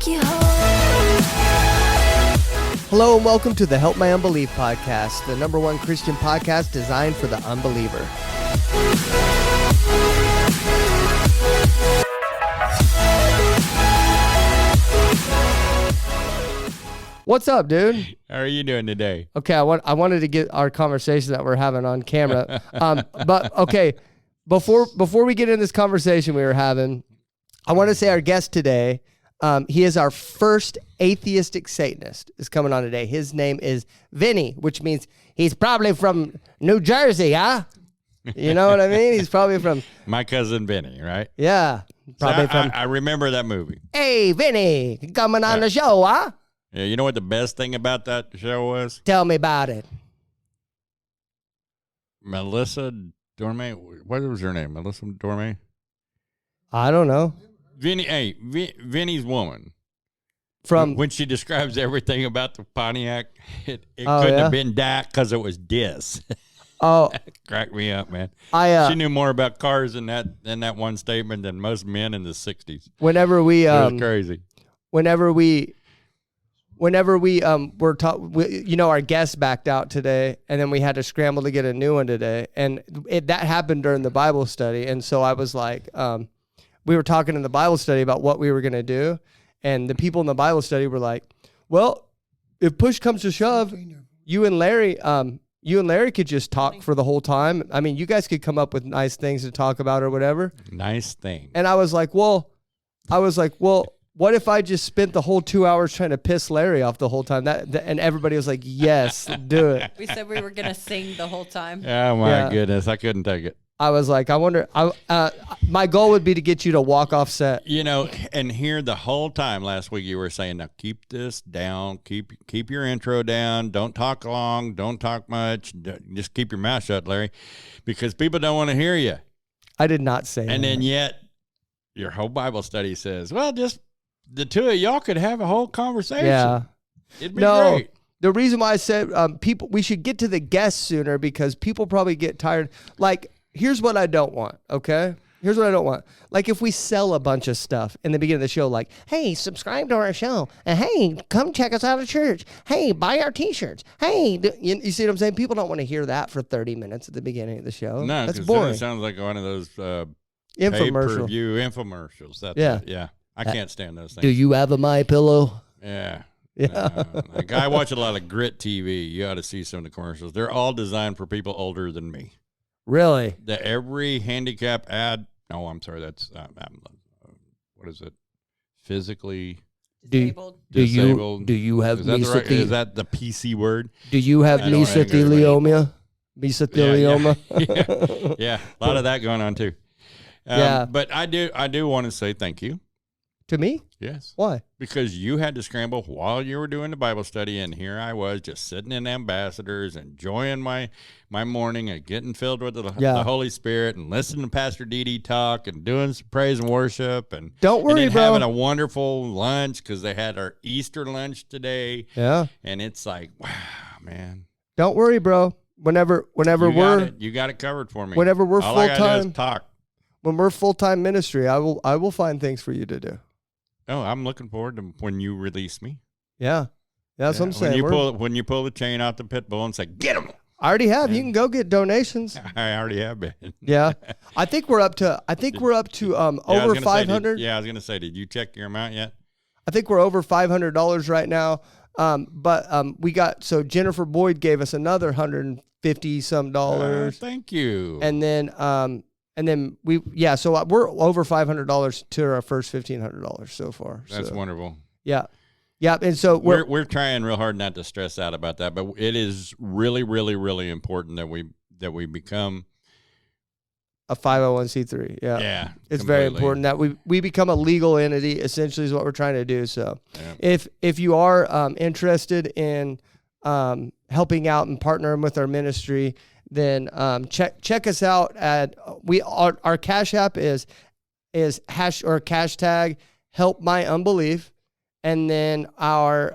take you home. Hello and welcome to the Help My Unbelief podcast, the #1 Christian podcast designed for the unbeliever. What's up, dude? How are you doing today? Okay, I wanted to get our conversation that we're having on camera. But okay, before we get in this conversation we were having, I want to say our guest today, he is our first Atheistic Satanist is coming on today. His name is Vinny, which means he's probably from New Jersey, huh? You know what I mean? He's probably from... My cousin Vinny, right? Yeah. Probably So I remember that movie. Hey, Vinny, coming on the show, huh? Yeah, you know what the best thing about that show was? Tell me about it. Melissa Dorme. What was her name? Melissa Dorme? I don't know. Vinny's woman. From... When she describes everything about the Pontiac, it Oh, couldn't yeah? have been that because it was dis. Oh, Cracked me up, man. I She knew more about cars in that one statement than most men in the 60s. whenever we... It was crazy. Whenever we were taught, you know, our guest backed out today, and then we had to scramble to get a new one today, and that happened during the Bible study. And so I was like, we were talking in the Bible study about what we were going to do, and the people in the Bible study were like, well, if push comes to shove, you and Larry could just talk for the whole time. I mean, you guys could come up with nice things to talk about or whatever. Nice thing. And I was like, well, what if I just spent the whole 2 hours trying to piss Larry off the whole time? And everybody was like, yes, do it. We said we were going to sing the whole time. Oh, my Yeah. goodness. I couldn't take it. I was like, I wonder, my goal would be to get you to walk off set. You know, and here the whole time last week you were saying, now keep this down, keep your intro down, don't talk long, don't talk much, just keep your mouth shut, Larry, because people don't want to hear you. I did not say that. And then yet your whole Bible study says, well, just the two of y'all could have a whole conversation. Yeah. It'd be No, great. the reason why I said we should get to the guests sooner because people probably get tired. Like, here's what I don't want, okay? Here's what I don't want. Like, if we sell a bunch of stuff in the beginning of the show, like, hey, subscribe to our show. And hey, come check us out at church. Hey, buy our T-shirts. Hey, you see what I'm saying? People don't want to hear that for 30 minutes at the beginning of the show. No, that's because boring. it sounds like one of those Infomercial. pay-per-view infomercials. That's Yeah. it. Yeah. I can't stand those things. Do you have a My Pillow? Yeah. Yeah. Like I watch a lot of Grit TV. You ought to see some of the commercials. They're all designed for people older than me. Really? Every handicap ad. No, I'm sorry. That's what is it? Physically Disabled. disabled. Do you have Is that is that the PC word? Do you have I don't know mesothelioma? Mesothelioma? Yeah. A lot of that going on too. Yeah. But I do want to say thank you. To me? Yes. Why? Because you had to scramble while you were doing the Bible study, and here I was just sitting in Ambassadors, enjoying my morning and getting filled with the Holy Spirit and listening to Pastor Dee talk and doing some praise and worship. And Don't worry, and then bro. having a wonderful lunch because they had our Easter lunch today. Yeah. And it's like, wow, man. Don't worry, bro. Whenever You got it covered for me. whenever we're All I gotta do full-time- is talk. when we're full-time ministry, I will find things for you to do. Oh, I'm looking forward to when you release me. Yeah. That's what I'm saying. When you pull the chain out the pit bull and say, get him. I already have. You can go get donations. I already have been. Yeah. I think we're up to over 500. I was going to say, did you check your amount yet? I think we're over $500 right now. But we got, so Jennifer Boyd gave us another $150 some dollars. Thank you. And then so we're over $500 to our first $1,500 so far. That's so, wonderful. Yeah. Yeah. And so We're trying real hard not to stress out about that, but it is really, really, really important that we become a 501c3. Yeah. Yeah. It's very completely. important that we become a legal entity, essentially is what we're trying to do. So Yeah. if you are interested in helping out and partnering with our ministry, then check us out at our Cash App is hashtag Help My Unbelief, and then our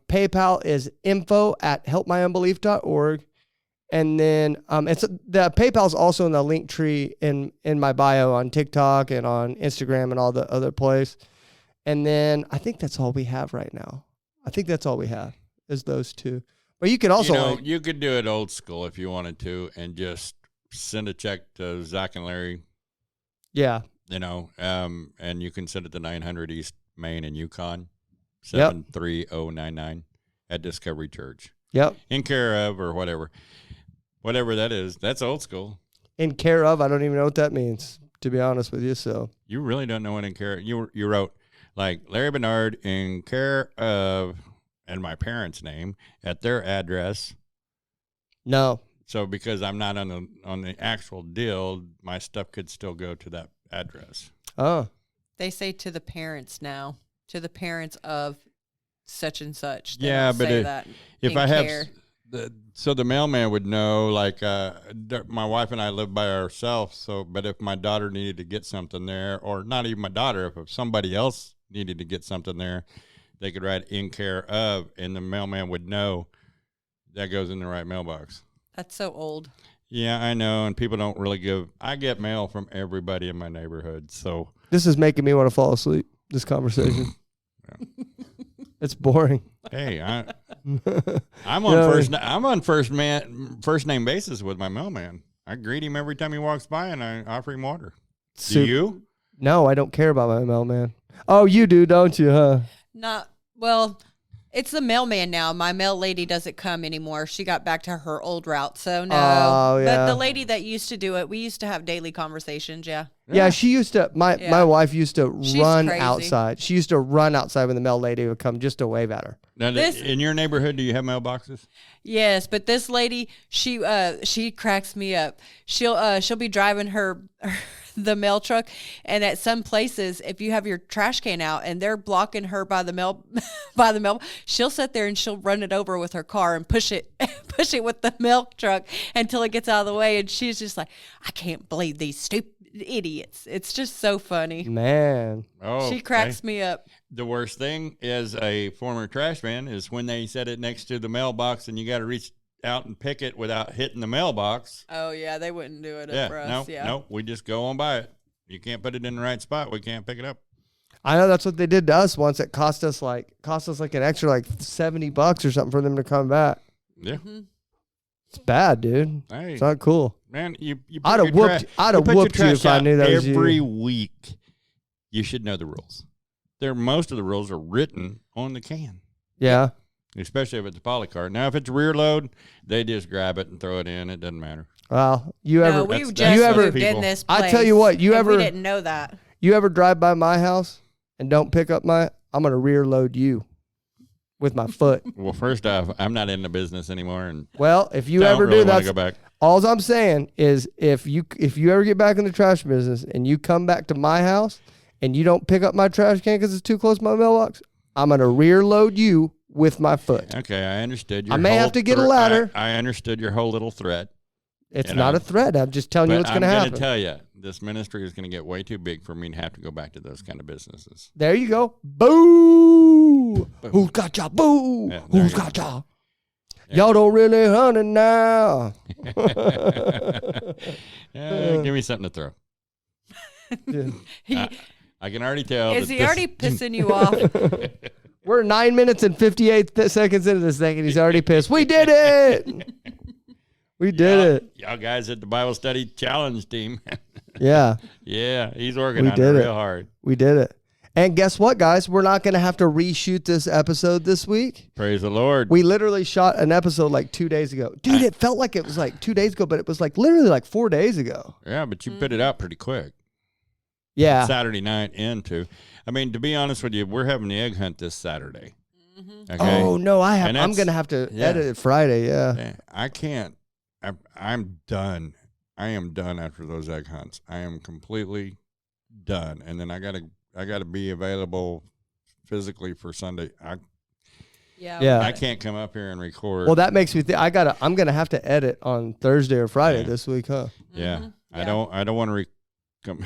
PayPal is info@helpmyunbelief.org, and then the PayPal is also in the link tree in my bio on TikTok and on Instagram and all the other place. And then I think that's all we have right now. I think that's all we have is those two. But you could also you could do it old school if you wanted to, and just send a check to Zach and Larry. Yeah. And you can send it to 900 East Main in Yukon, 73099 at Discovery Church. Yep. In care of or whatever that is. That's old school. In care of, I don't even know what that means, to be honest with you. So you really don't know what in care. You wrote like Larry Bernard in care of, and my parents' name at their address. No. So because I'm not on the actual deal, my stuff could still go to that address. Oh. They say to the parents now, to the parents of such and such. They Yeah, don't but say that if in I have care. so the mailman would know, like my wife and I live by ourselves. So, but if my daughter needed to get something there, or not even my daughter, if somebody else needed to get something there, they could write in care of, and the mailman would know that goes in the right mailbox. That's so old. Yeah, I know, and people don't really give. I get mail from everybody in my neighborhood, so This is making me want to fall asleep, this conversation. It's boring. hey, I'm on first name basis with my mailman. I greet him every time he walks by, and I offer him water. Do you? No, I don't care about my mailman. Oh, you do, don't you, huh? Well, it's the mailman now. My mail lady doesn't come anymore. She got back to her old route, so no. Oh, yeah. But the lady that used to do it, we used to have daily conversations, yeah. Yeah, she used to, my wife used to run crazy. outside. She used to run outside when the mail lady would come just to wave at her. Now, in your neighborhood, do you have mailboxes? Yes, but this lady, she cracks me up. She'll be driving her the mail truck, and at some places, if you have your trash can out and they're blocking her by the mail, she'll sit there and she'll run it over with her car and push it with the milk truck until it gets out of the way. And she's just like, I can't believe these stupid idiots. It's just so funny. Man. Oh, She cracks me up. The worst thing as a former trash man is when they set it next to the mailbox and you got to reach out and pick it without hitting the mailbox. Oh, yeah, they wouldn't do it for us. No, we just go on by it. You can't put it in the right spot. We can't pick it up. I know that's what they did to us once. It cost us like an extra like $70 or something for them to come back. Yeah. Mm-hmm. It's bad, dude. Hey, it's not cool. Man, I'd have whooped you if I knew that was you. Every week, you should know the rules. Most of the rules are written on the can. Yeah. Especially if it's a polycart. Now, if it's rear load, they just grab it and throw it in. It doesn't matter. Well, we moved in this place. I tell you what, we didn't know that. You ever drive by my house and don't pick up I'm going to rear load you with my foot. Well, first off, I'm not in the business anymore. And well, if you ever do that, all I'm saying is if you ever get back in the trash business and you come back to my house and you don't pick up my trash can because it's too close to my mailbox, I'm going to rear load you with my foot. Okay, I understood. I may have to get a ladder. I understood your whole little threat. It's not a threat. I'm just telling you what's going to happen. I'm going to tell you, this ministry is going to get way too big for me to have to go back to those kind of businesses. There you go. Boo! Who's got y'all? Boo! Yeah, Who's got y'all? Yeah. Y'all don't really hunt it now. Give me something to throw. I can already tell. Is he already pissing you off? We're 9 minutes and 58 seconds into this thing, and he's already pissed. We did it! We did it. Y'all guys at the Bible Study Challenge team. Yeah. Yeah, he's working on it real hard. We did it. And guess what, guys? We're not going to have to reshoot this episode this week. Praise the Lord. We literally shot an episode like 2 days ago. Dude, it felt like it was like 2 days ago, but it was like literally like 4 days ago. Yeah, but you put it out pretty quick. Yeah. Saturday night into. I mean, to be honest with you, we're having the egg hunt this Saturday. Mm-hmm. Okay? Oh, no, I'm going to have to edit it Friday, yeah. I can't. I'm done. I am done after those egg hunts. I am completely done. And then I gotta be available physically for Sunday. I can't come up here and record. Well, that makes me think I'm gonna have to edit on Thursday or Friday this week, huh? Yeah. Mm-hmm. I don't want to come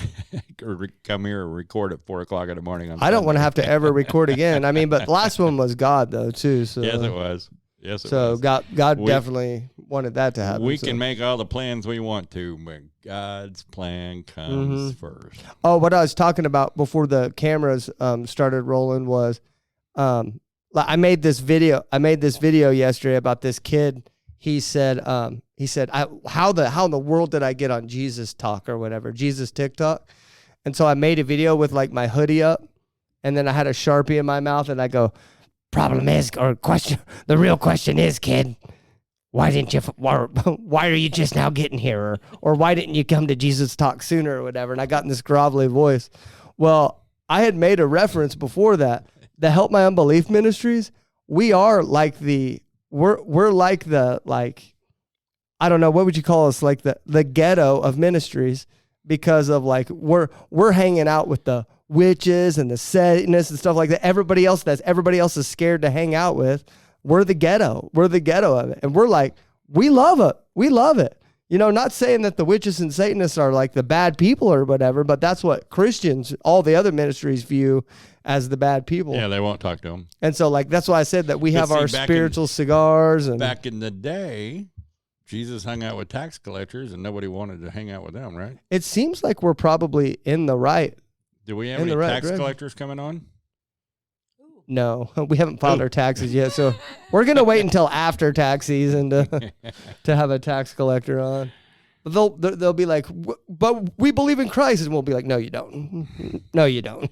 here and record at 4:00 in the morning. I don't want to have to ever record again. I mean, but last one was God though too. So yes, it was. Yes, it So was. God definitely wanted that to happen. We can make all the plans we want to, but God's plan comes first. Oh, what I was talking about before the cameras started rolling was, I made this video yesterday about this kid. He said, how in the world did I get on Jesus Talk or whatever, Jesus TikTok? And so I made a video with like my hoodie up, and then I had a Sharpie in my mouth, and I go, the real question is, kid, why are you just now getting here? Or why didn't you come to Jesus Talk sooner or whatever? And I got in this grovelly voice. Well, I had made a reference before that. The Help My Unbelief Ministries, we're like the, I don't know, what would you call us? Like the ghetto of ministries, because of like, we're hanging out with the witches and the Satanists and stuff like that. Everybody else is scared to hang out with. We're the ghetto. We're the ghetto of it. And we're like, we love it. We love it. You know, not saying that the witches and Satanists are like the bad people or whatever, but that's what Christians, all the other ministries, view as the bad people. Yeah, they won't talk to them. And so like, that's why I said that we have our spiritual cigars. And back in the day, Jesus hung out with tax collectors and nobody wanted to hang out with them, right? It seems like we're probably in the right. Do we have any tax collectors coming on? No, we haven't filed our taxes yet, so we're gonna wait until after tax season to have a tax collector on. But they'll be like, but we believe in Christ, and we'll be like, no, you don't. No, you don't.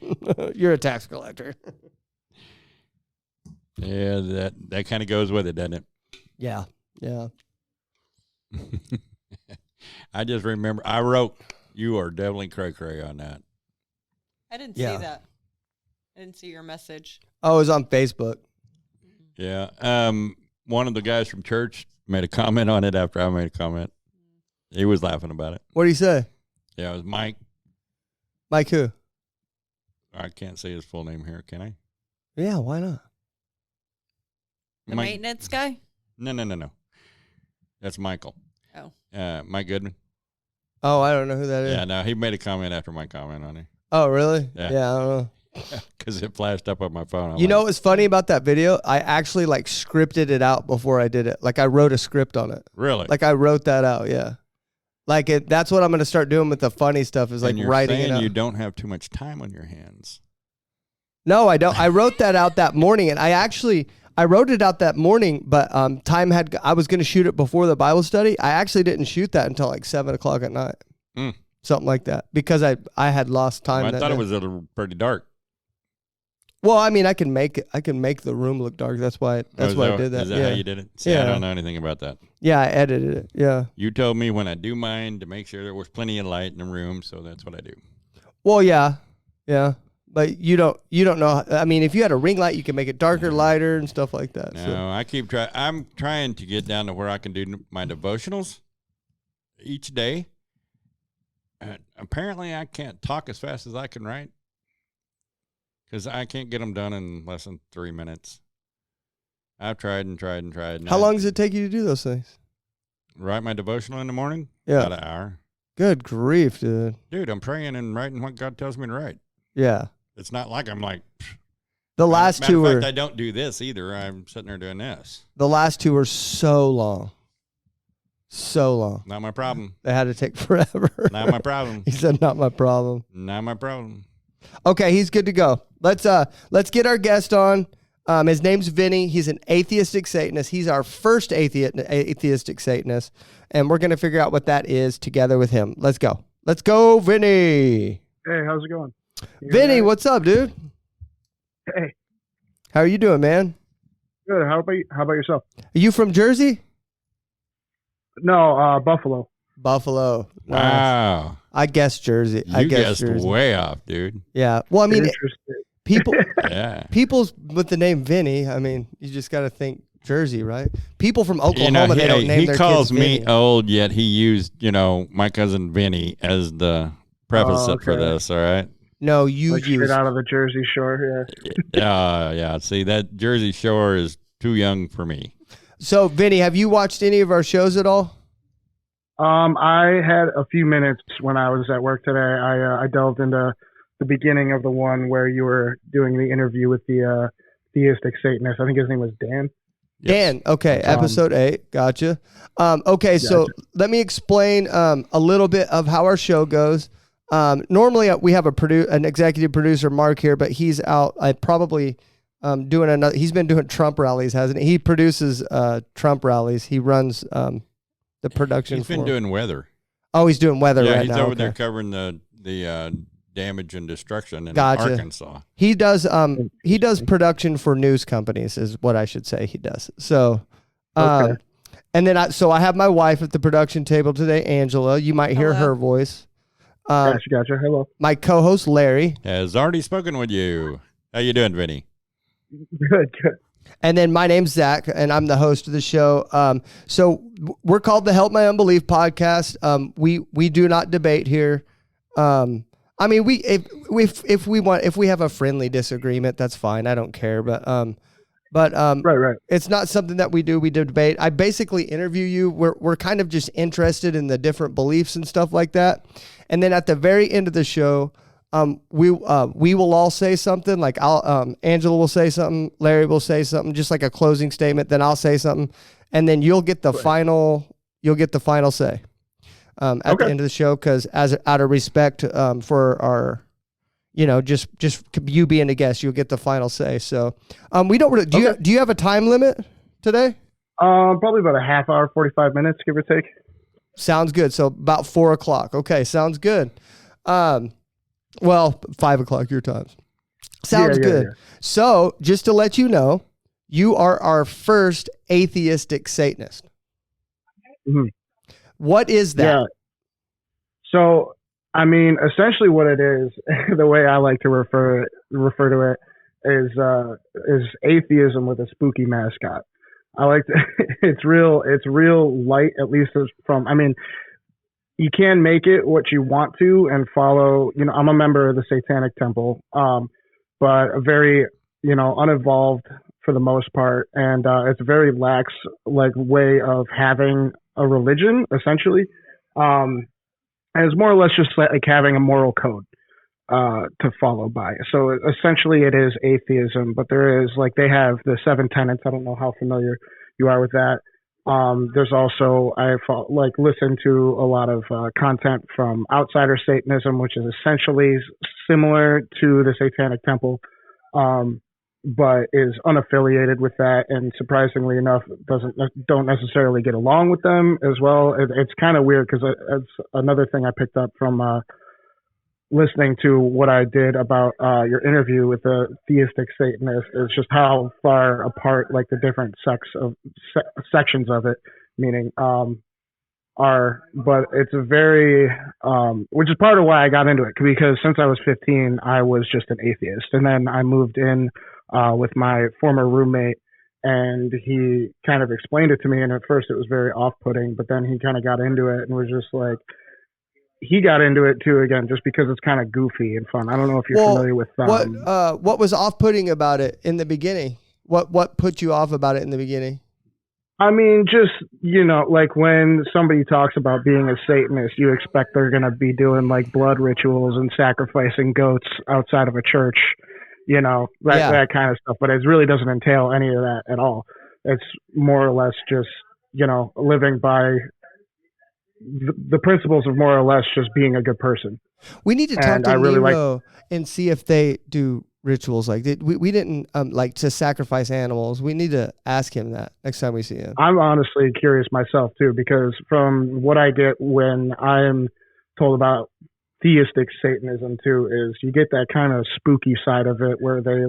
You're a tax collector. Yeah, that kind of goes with it, doesn't it? Yeah. I just remember I wrote, "You are definitely cray-cray" on that. I didn't see that. I didn't see your message. Oh, it was on Facebook. Yeah. One of the guys from church made a comment on it after I made a comment. He was laughing about it. What did he say? Yeah, it was Mike. Mike who? I can't say his full name here, can I? Yeah, why not? The maintenance guy? No. That's Michael. Oh. Mike Goodman. Oh, I don't know who that is. Yeah, no, he made a comment after my comment on it. Oh, really? Yeah, I don't know. Because it flashed up on my phone. You know what was funny about that video? I actually like scripted it out before I did it. Like I wrote a script on it. Really? Like I wrote that out, yeah. Like that's what I'm going to start doing with the funny stuff is like writing it out. You don't have too much time on your hands. No, I don't. I wrote that out that morning, and I wrote it out that morning, but I was going to shoot it before the Bible study. I actually didn't shoot that until like 7:00 at night. Something like that, because I had lost time. Well, I thought it was pretty dark. Well, I mean, I can make the room look dark. That's why I did that. Is that how you did it? See, I don't know anything about that. Yeah, I edited it. Yeah. You told me when I do mine to make sure there was plenty of light in the room, so that's what I do. Well, yeah. But you don't know. I mean, if you had a ring light, you can make it darker, lighter, and stuff like that. No, so. I keep trying. I'm trying to get down to where I can do my devotionals each day. Apparently, I can't talk as fast as I can write. Because I can't get them done in less than 3 minutes. I've tried and tried and tried. How long does it take you to do those things? Write my devotional in the morning? Yeah. About an hour. Good grief, dude. Dude, I'm praying and writing what God tells me to write. Yeah. It's not like I'm like... The last two were... I don't do this either. I'm sitting there doing this. The last two were so long. So long. Not my problem. They had to take forever. Not my problem. He said, not my problem. Not my problem. Okay, he's good to go. Let's get our guest on. His name's Vinny. He's an atheistic Satanist. He's our first atheistic Satanist, and we're going to figure out what that is together with him. Let's go. Let's go, Vinny. Hey, how's it going? Vinny, what's up, dude? Hey. How are you doing, man? Good. How about yourself? Are you from Jersey? No, Buffalo. Buffalo. Wow. Nice. I guessed Jersey. You guessed way off, dude. Yeah. Well, I mean, people with the name Vinny, I mean, you just got to think Jersey, right? People from Oklahoma, they don't name their kids Vinny. He calls me old, yet he used, my cousin Vinny as the preface for this, all right? No, you use straight out of the Jersey Shore, yeah. Yeah. See, that Jersey Shore is too young for me. So, Vinny, have you watched any of our shows at all? I had a few minutes when I was at work today. I delved into the beginning of the one where you were doing the interview with the Athiestic Satanist. I think his name was Dan. Dan, okay, episode 8, gotcha. Okay, so let me explain a little bit of how our show goes. Normally we have an executive producer, Mark, here, but he's out. Doing another. He's been doing Trump rallies, hasn't he? He produces Trump rallies. He runs the production. He's been doing weather. Oh, he's doing weather right now. Yeah, he's over there covering the damage and destruction in Arkansas. He does production for news companies, is what I should say. He does. So, and then I have my wife at the production table today, Angela. You might hear her voice. Gotcha. Hello. My co-host Larry has already spoken with you. How you doing, Vinny? Good. And then my name's Zach, and I'm the host of the show. So we're called the Help My Unbelief podcast. We do not debate here. I mean, if we have a friendly disagreement, that's fine. I don't care. But right. It's not something that we do. We debate. I basically interview you. We're kind of just interested in the different beliefs and stuff like that. And then at the very end of the show, we will all say something. Like Angela will say something, Larry will say something, just like a closing statement. Then I'll say something, and then you'll get the final say at the end of the show. Because out of respect for our, just you being a guest, you'll get the final say. So we don't really, do you have a time limit today? Probably about a half hour, 45 minutes, give or take. Sounds good. So about 4:00. Okay, sounds good. Well, 5:00 your time. Sounds good. Yeah. So just to let you know, you are our first atheistic Satanist. Mm-hmm. What is that? Yeah. So, I mean, essentially what it is, the way I like to refer to it is atheism with a spooky mascot. I like to, it's real light, at least you can make it what you want to and follow, I'm a member of the Satanic Temple, but a very, unevolved for the most part. And it's a very lax, way of having a religion, essentially. And it's more or less just like having a moral code to follow by. So essentially it is atheism, but there is, they have the 7 tenets. I don't know how familiar you are with that. There's also, I listen to a lot of content from outsider Satanism, which is essentially similar to the Satanic Temple, but is unaffiliated with that, and surprisingly enough, don't necessarily get along with them as well. It's kind of weird because it's another thing I picked up from listening to what I did about your interview with the Theistic Satanist is just how far apart the different sections of it, meaning are. But it's a very, which is part of why I got into it, because since I was 15, I was just an atheist, and then I moved in with my former roommate, and he kind of explained it to me, and at first it was very off-putting, but then he kind of got into it and was just he got into it too, again, just because it's kind of goofy and fun. I don't know if you're familiar with what was off-putting about it in the beginning? What put you off about it in the beginning? I mean, just, when somebody talks about being a Satanist, you expect they're going to be doing blood rituals and sacrificing goats outside of a church, that kind of stuff. But it really doesn't entail any of that at all. It's more or less just, living by the principles of more or less just being a good person. We need to talk to Nero and see if they do rituals we didn't to sacrifice animals. We need to ask him that next time we see him. I'm honestly curious myself too, because from what I get when I'm told about theistic Satanism too, is you get that kind of spooky side of it where they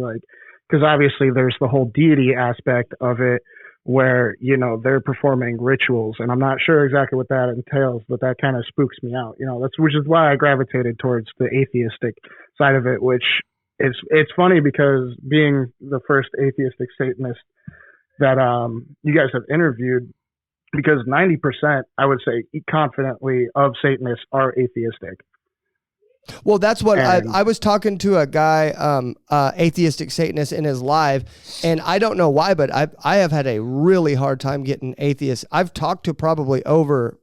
because obviously there's the whole deity aspect of it, where they're performing rituals, and I'm not sure exactly what that entails, but that kind of spooks me out. Which is why I gravitated towards the atheistic side of it, which it's funny because being the first atheistic Satanist that you guys have interviewed, because 90%, I would say confidently, of Satanists are atheistic. Well, that's what I was talking to a guy, atheistic Satanist, in his live, and I don't know why, but I have had a really hard time getting atheists. I've talked to probably for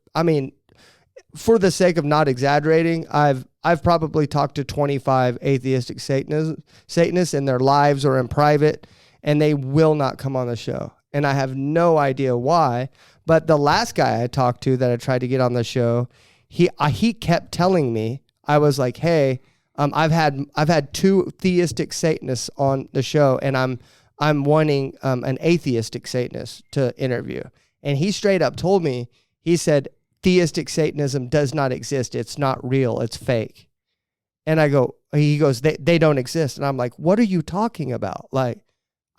the sake of not exaggerating, I've probably talked to 25 atheistic Satanists in their lives or in private, and they will not come on the show. and I have no idea why. But the last guy I talked to that I tried to get on the show, he kept telling me, I was like, hey, I've had 2 theistic Satanists on the show, and I'm wanting an atheistic Satanist to interview. And he straight up told me, he said, theistic Satanism does not exist. It's not real. It's fake. And he goes, they don't exist. And I'm like, what are you talking about? Like,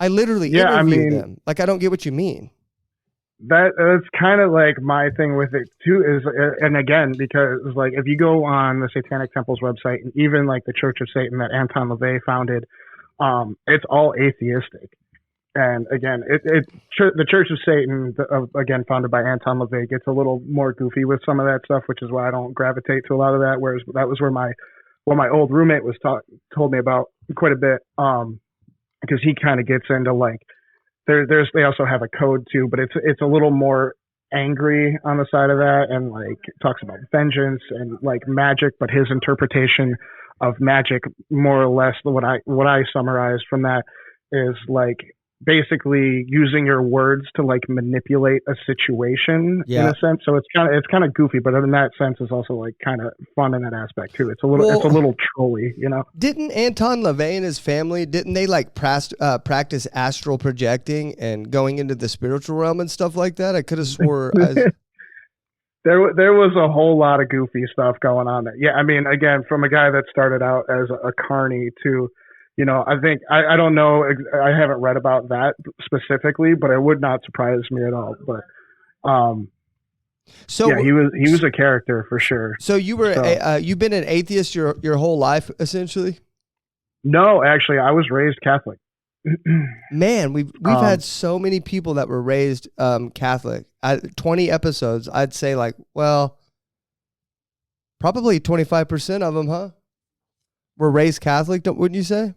I literally interviewed them. Like, I don't get what you mean. That's kind of like my thing with it too, is, and again, because like if you go on the Satanic Temple's website, and even like the Church of Satan that Anton LaVey founded, it's all atheistic. And again, the Church of Satan, again founded by Anton LaVey, gets a little more goofy with some of that stuff, which is why I don't gravitate to a lot of that. Whereas that was where my old roommate was told me about quite a bit, because he kind of gets into like. They also have a code too, but it's a little more angry on the side of that, and like talks about vengeance and like magic, but his interpretation of magic, more or less, what I summarized from that is like basically using your words to like manipulate a situation in a sense. So it's kind of goofy, but in that sense, it's also like kind of fun in that aspect too. It's a little trolly, you know. Didn't Anton LaVey and his family, didn't they like practice astral projecting and going into the spiritual realm and stuff like that? I could have swore. There was a whole lot of goofy stuff going on there. Yeah, I mean, again, from a guy that started out as a carny to, you know, I think I don't know. I haven't read about that specifically, but it would not surprise me at all. But so yeah, he was a character for sure. So you were you've been an atheist your whole life, essentially? No, actually, I was raised Catholic. Man, we've had so many people that were raised Catholic. 20 episodes, I'd say like, well, probably 25% of them, huh? Were raised Catholic, wouldn't you say?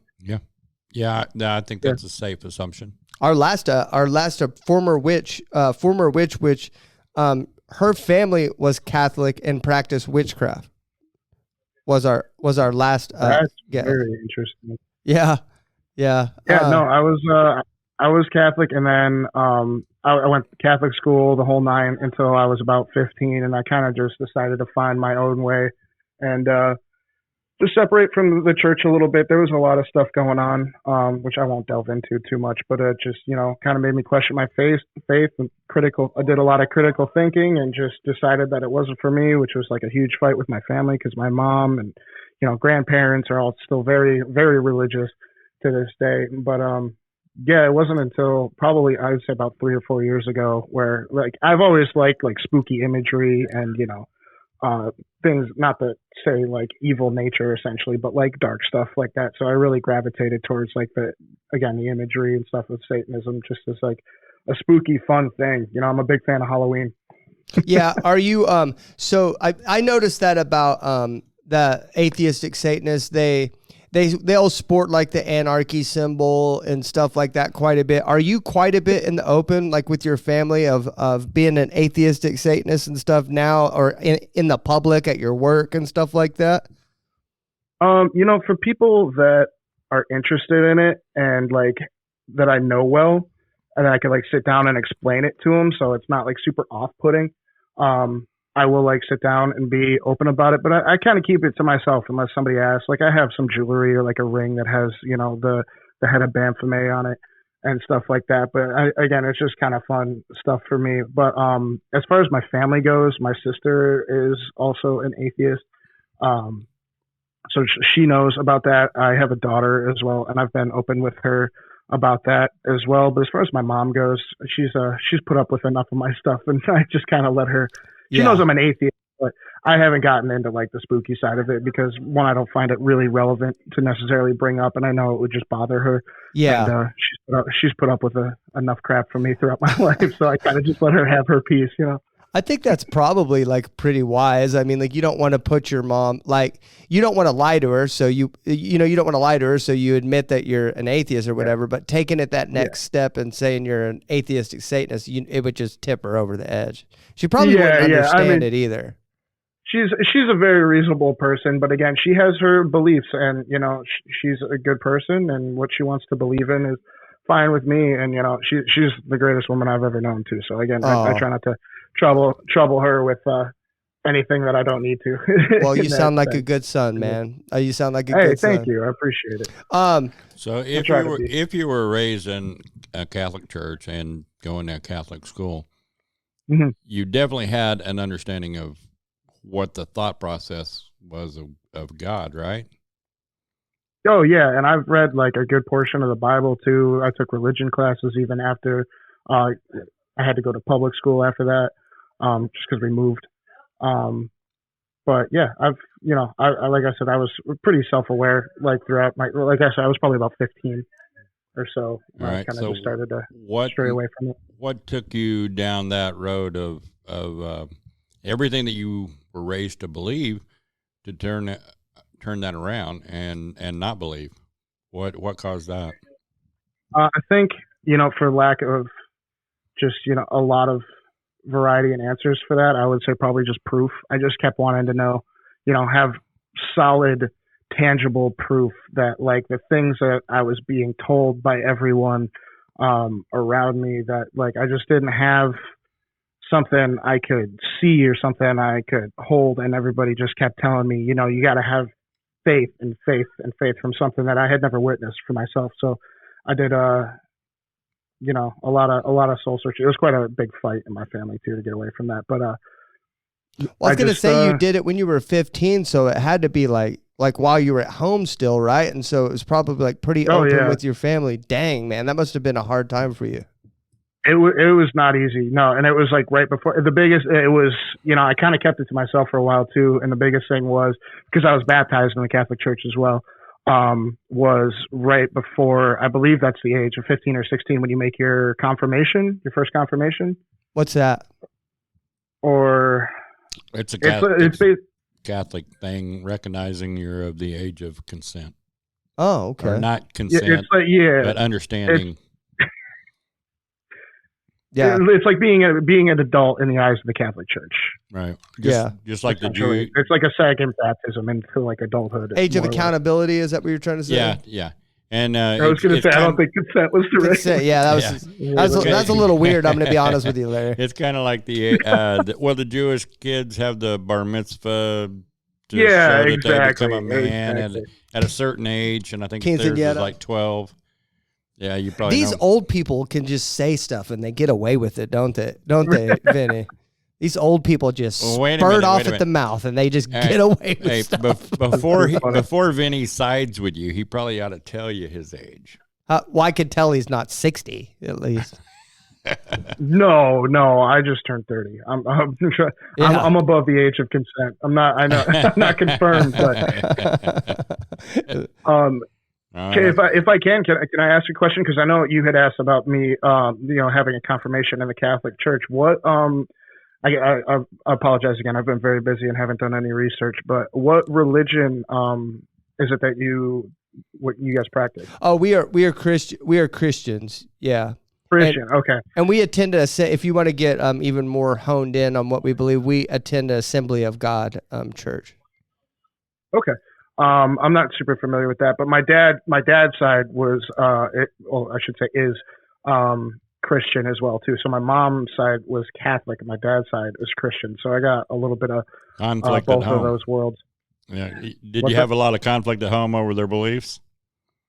Yeah, I think that's a safe assumption. Our last former witch, which her family was Catholic and practiced witchcraft. Was our last that's very interesting. Yeah. No, I was Catholic, and then I went to Catholic school the whole 9 until I was about 15, and I kind of just decided to find my own way and to separate from the church a little bit. There was a lot of stuff going on, which I won't delve into too much, but it just, you know, kind of made me question my faith and I did a lot of critical thinking and just decided that it wasn't for me, which was like a huge fight with my family because my mom and, you know, grandparents are all still very, very religious to this day. But, yeah, it wasn't until probably I would say about 3 or 4 years ago where like I've always liked like spooky imagery and, you know, things, not to say like evil nature essentially, but like dark stuff like that. So I really gravitated towards like the imagery and stuff of Satanism, just as like a spooky, fun thing. You know, I'm a big fan of Halloween. Yeah. Are you, so I noticed that about, the atheistic Satanists, they'll sport like the anarchy symbol and stuff like that quite a bit. Are you quite a bit in the open, like with your family of being an atheistic Satanist and stuff now, or in the public at your work and stuff like that? You know, for people that are interested in it and like that I know well, and I can like sit down and explain it to them, so it's not like super off-putting. I will like sit down and be open about it, but I kind of keep it to myself unless somebody asks. Like I have some jewelry or like a ring that has, you know, the head of Baphomet on it and stuff like that. But again, it's just kind of fun stuff for me. But as far as my family goes, my sister is also an atheist. So she knows about that. I have a daughter as well, and I've been open with her about that as well. But as far as my mom goes, she's put up with enough of my stuff, and I just kind of let her. She knows I'm an atheist, but I haven't gotten into like the spooky side of it because one, I don't find it really relevant to necessarily bring up, and I know it would just bother her. Yeah, and she's put up with enough crap from me throughout my life, so I kind of just let her have her piece, you know. I think that's probably like pretty wise. I mean, like you don't want to put your mom, like you don't want to lie to her. So you don't want to lie to her. So you admit that you're an atheist or whatever, but taking it that next step and saying you're an atheistic Satanist, it would just tip her over the edge. She probably wouldn't understand it either. She's a very reasonable person, but again, she has her beliefs, and you know, she's a good person, and what she wants to believe in is fine with me. And she's the greatest woman I've ever known too. So again, I try not to trouble her with anything that I don't need to. Well, you sound like a good son, man. You sound like a good son. Hey, thank you. I appreciate it. So if you were raised in a Catholic church and going to a Catholic school, mm-hmm. you definitely had an understanding of what the thought process was of God, right? Oh yeah, and I've read like a good portion of the Bible too. I took religion classes even after I had to go to public school after that, just because we moved. But yeah, I've I like I said, I was pretty self-aware like throughout my, like I said, I was probably about 15 or so. I kind of just started to stray away from it. What took you down that road of everything that you were raised to believe to turn that around and not believe? What caused that? I think, for lack of just, a lot of variety and answers for that, I would say probably just proof. I just kept wanting to know, have solid, tangible proof that like the things that I was being told by everyone around me, that like I just didn't have something I could see or something I could hold, and everybody just kept telling me, you got to have faith and faith and faith from something that I had never witnessed for myself. So I did a lot of soul searching. It was quite a big fight in my family too to get away from that. But well, I was gonna say you did it when you were 15, so it had to be like while you were at home still, right? And so it was probably like pretty open with your family. Dang, man, that must have been a hard time for you. It was not easy, no, and it was like right before the biggest. It was, I kind of kept it to myself for a while too, and the biggest thing was because I was baptized in the Catholic Church as well. Was right before, I believe that's the age of 15 or 16 when you make your confirmation, your first confirmation. What's that? Or it's a Catholic thing, recognizing you're of the age of consent. Oh, okay. Or not consent, but understanding. Yeah, it's like being an adult in the eyes of the Catholic Church. Right. Just like the Jew. It's like a second baptism into like adulthood. Age of accountability. Is that what you're trying to say? Yeah. And I was going to say, I don't think consent was the right. That's a little weird. I'm going to be honest with you, Larry. It's kind of like the Jewish kids have the bar mitzvah to show that they become a man at a certain age, and I think theirs was like 12. Yeah, you probably These old people can just say stuff and they get away with it, don't they? Don't they, Vinny? These old people just spurt off at the mouth and they just get away with stuff. Before Vinny sides with you, he probably ought to tell you his age. Well, I could tell he's not 60 at least. No, I just turned 30. I'm above the age of consent. I'm not confirmed, but okay, if I can I ask a question? Because I know you had asked about me, having a confirmation in the Catholic Church. What, I apologize again. I've been very busy and haven't done any research. But what religion is it that you guys practice? Oh, we are Christian. We are Christians. Yeah. Christian. Okay. And we attend if you want to get even more honed in on what we believe, we attend an Assembly of God church. Okay. I'm not super familiar with that, but my dad's side was, is Christian as well too. So my mom's side was Catholic and my dad's side was Christian. So I got a little bit of conflict both of those worlds. Yeah. Did you have a lot of conflict at home over their beliefs?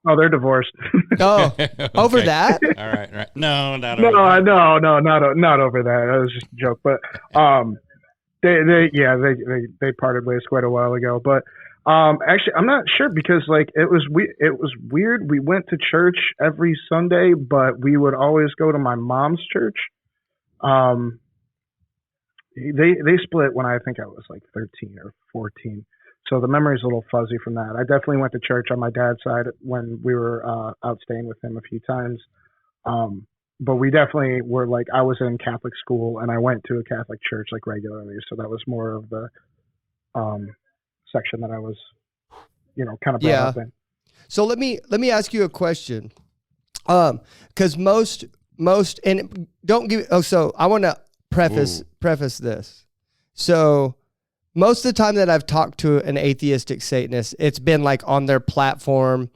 Oh, they're divorced. Oh, okay. Over that? All right. No, not over that. Not over that. That was just a joke. But they parted ways quite a while ago. But actually, I'm not sure because like it was weird. We went to church every Sunday, but we would always go to my mom's church. They split when I think I was like 13 or 14. So the memory is a little fuzzy from that. I definitely went to church on my dad's side when we were out staying with him a few times. But we definitely were like, I was in Catholic school and I went to a Catholic church like regularly. So that was more of the section that I was, kind of brought up in. So let me ask you a question. Because most, and don't give, so I want to preface this. So most of the time that I've talked to an atheistic Satanist, it's been like on their platform,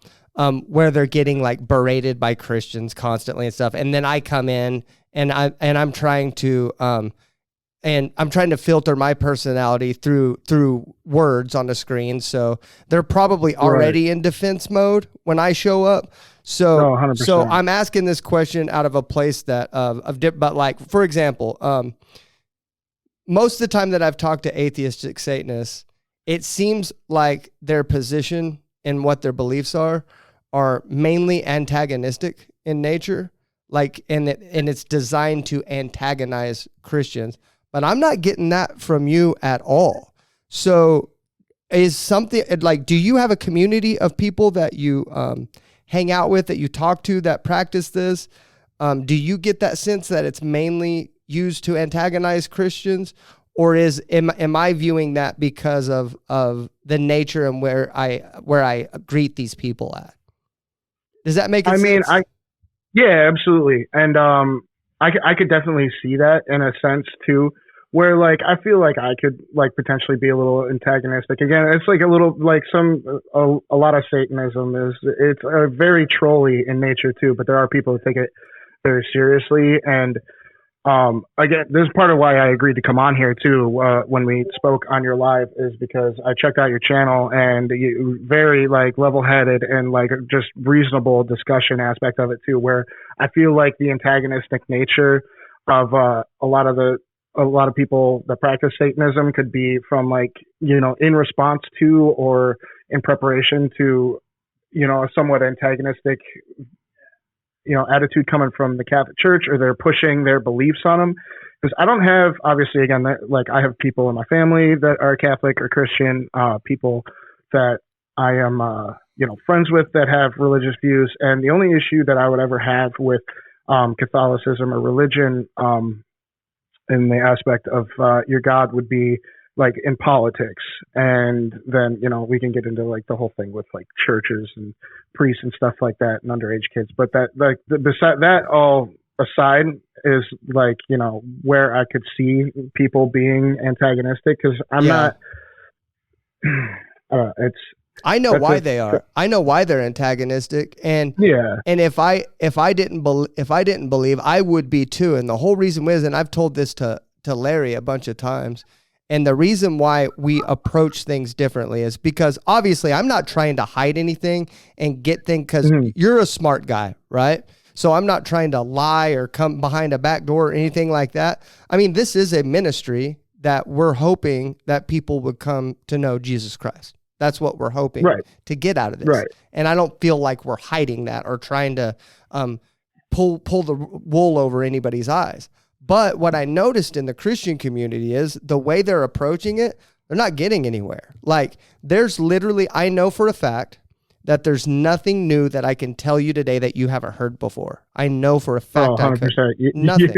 where they're getting like berated by Christians constantly and stuff. And then I come in and I'm trying to filter my personality through words on the screen. So they're probably already in defense mode when I show up. So, 100%. so I'm asking this question out of a place that but like, for example, most of the time that I've talked to atheistic Satanists, it seems like their position and what their beliefs are mainly antagonistic in nature. Like, and it's designed to antagonize Christians. But I'm not getting that from you at all. So is something like, do you have a community of people that you hang out with, that you talk to, that practice this? Do you get that sense that it's mainly used to antagonize Christians? Or am I viewing that because of the nature and where I greet these people at? Does that make sense? Yeah, absolutely. And I could definitely see that in a sense too, where like I feel like I could like potentially be a little antagonistic. Again, it's like a little like a lot of Satanism it's very trolly in nature too, but there are people who take it very seriously. And again, this is part of why I agreed to come on here too when we spoke on your live, is because I checked out your channel and you very like level-headed and like just reasonable discussion aspect of it too, where I feel like the antagonistic nature of a lot of people that practice Satanism could be from like, you know, in response to or in preparation to, you know, a somewhat antagonistic, you know, attitude coming from the Catholic Church, or they're pushing their beliefs on them. Because I don't have, obviously, again, like I have people in my family that are Catholic or Christian, people that I am, you know, friends with that have religious views. And the only issue that I would ever have with Catholicism or religion in the aspect of your God would be like in politics. And then, you know, we can get into like the whole thing with like churches and priests and stuff like that and underage kids. But that, like, beside that all aside, is like, you know, where I could see people being antagonistic, because I'm not, I know why they are. I know why they're antagonistic, and and if I didn't believe, I would be too. And the whole reason is, and I've told this to Larry a bunch of times, and the reason why we approach things differently is because obviously I'm not trying to hide anything and get things, because you're a smart guy, right? So I'm not trying to lie or come behind a back door or anything like that. I mean, this is a ministry that we're hoping that people would come to know Jesus Christ. That's what we're hoping to get out of this. Right. And I don't feel like we're hiding that or trying to pull the wool over anybody's eyes. But what I noticed in the Christian community is the way they're approaching it, they're not getting anywhere. Like, there's literally, I know for a fact that there's nothing new that I can tell you today that you haven't heard before. I know for a fact. 100%. Nothing.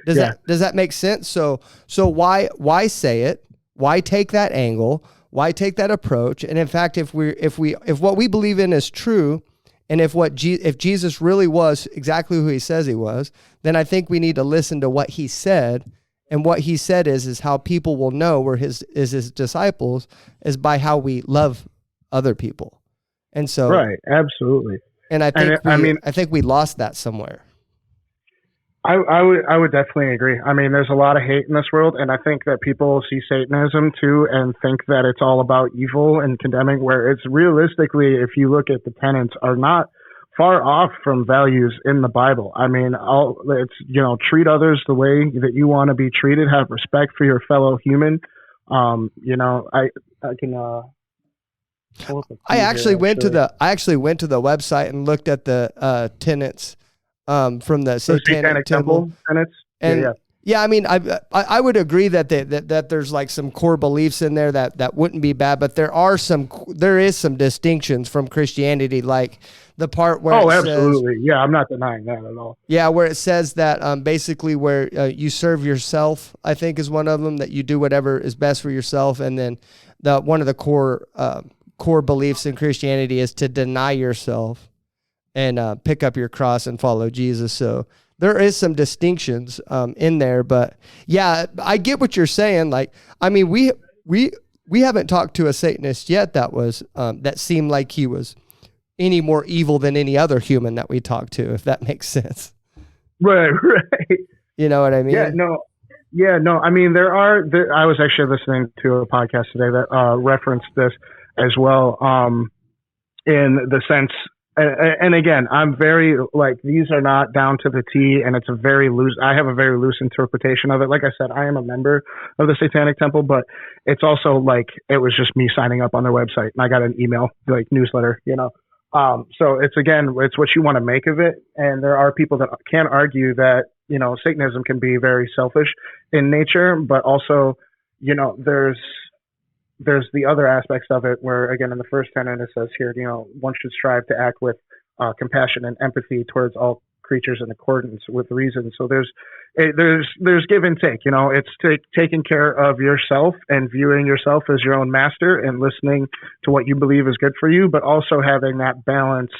Does that make sense? So why say it? Why take that angle? Why take that approach? And in fact, if what we believe in is true, and if Jesus really was exactly who he says he was, then I think we need to listen to what he said. And what he said is how people will know we're his disciples, is by how we love other people. And so, right, absolutely. And I think we lost that somewhere. I would definitely agree. I mean, there's a lot of hate in this world, and I think that people see Satanism too and think that it's all about evil and condemning, where it's realistically, if you look at the tenets, are not far off from values in the Bible. I mean, it's, you know, treat others the way that you want to be treated, have respect for your fellow human. You know, I can I actually went to the website and looked at the tenets from the Satanic Temple tenets. And I mean, I would agree that there's like some core beliefs in there that wouldn't be bad, but there is some distinctions from Christianity, like the part where absolutely, I'm not denying that at all. Yeah, where it says that basically where you serve yourself, I think is one of them, that you do whatever is best for yourself, and then one of the core beliefs in Christianity is to deny yourself and pick up your cross and follow Jesus. So there is some distinctions in there, but yeah, I get what you're saying. Like, I mean, we haven't talked to a Satanist yet that was that seemed like he was any more evil than any other human that we talk to, if that makes sense. Right. You know what I mean? Yeah, no. I mean, I was actually listening to a podcast today that referenced this as well, in the sense, and again, I'm very, like, these are not down to the T, and it's a very loose, I have a very loose interpretation of it. Like I said, I am a member of the Satanic Temple, but it's also like, it was just me signing up on their website, and I got an email, like, newsletter, you know. So it's what you want to make of it. And there are people that can argue that, you know, Satanism can be very selfish in nature, but also, you know, there's the other aspects of it where, again, in the first tenet, it says here, you know, one should strive to act with compassion and empathy towards all creatures in accordance with reason. So there's give and take, you know, it's taking care of yourself and viewing yourself as your own master and listening to what you believe is good for you, but also having that balance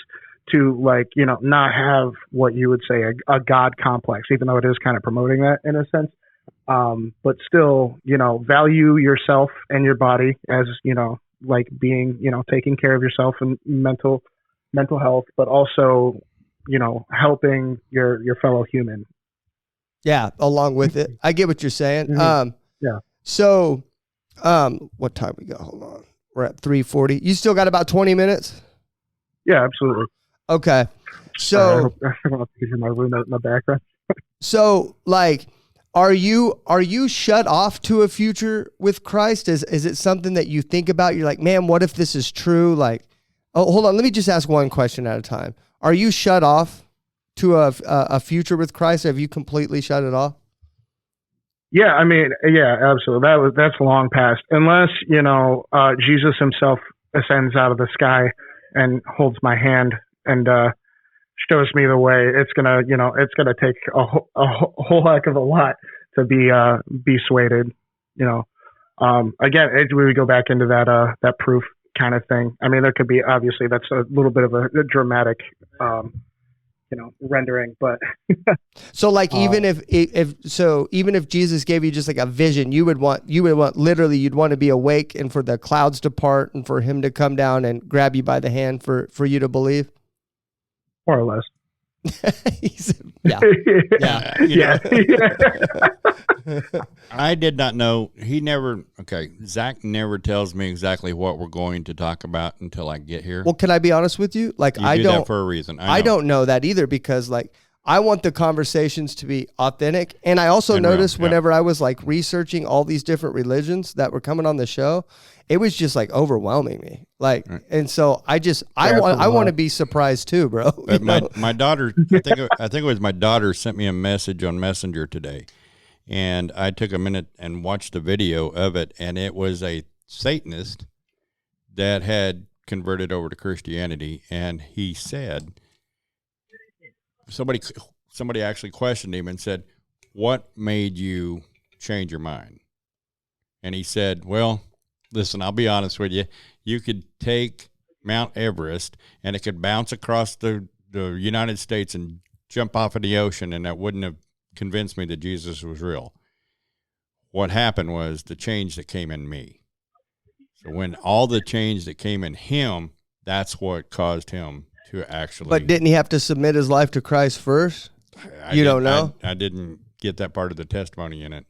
to, like, you know, not have what you would say a God complex, even though it is kind of promoting that in a sense. But still, you know, value yourself and your body as, you know, like being, you know, taking care of yourself and mental health, but also, you know, helping your fellow human. Yeah, along with it. I get what you're saying. Mm-hmm. Yeah. So, what time we got? Hold on. We're at 3:40. You still got about 20 minutes? Yeah, absolutely. Okay. So, I want to hear my roommate in the background. So, like, are you shut off to a future with Christ? Is it something that you think about? You're like, man, what if this is true? Like, oh, hold on. Let me just ask one question at a time. Are you shut off to a future with Christ? Have you completely shut it off? Yeah, I mean, yeah, absolutely. That's long past. Unless, you know, Jesus himself ascends out of the sky and holds my hand and shows me the way. It's gonna take a whole heck of a lot to be swayed. You know, again, we go back into that proof kind of thing. I mean, there could be, obviously, that's a little bit of a dramatic, you know, rendering, but so, like, even if Jesus gave you just like a vision, you would want literally, you'd want to be awake and for the clouds to part and for him to come down and grab you by the hand for you to believe. More or less. Yeah. I did not know. Zach never tells me exactly what we're going to talk about until I get here. Well, can I be honest with you? Like, I don't, that for a reason. I don't know that either, because, like, I want the conversations to be authentic. And I also noticed whenever I was, like, researching all these different religions that were coming on the show, it was just, like, overwhelming me. Like, and so I want to be surprised too, bro. But my daughter, I think it was my daughter, sent me a message on Messenger today, and I took a minute and watched the video of it, and it was a Satanist that had converted over to Christianity, and he said, somebody actually questioned him and said, "What made you change your mind?" And he said, "Well, listen, I'll be honest with you. You could take Mount Everest and it could bounce across the United States and jump off of the ocean, and that wouldn't have convinced me that Jesus was real. What happened was the change that came in me. So when all the change that came in him, that's what caused him to actually..." But didn't he have to submit his life to Christ first? You don't know? I didn't get that part of the testimony in it.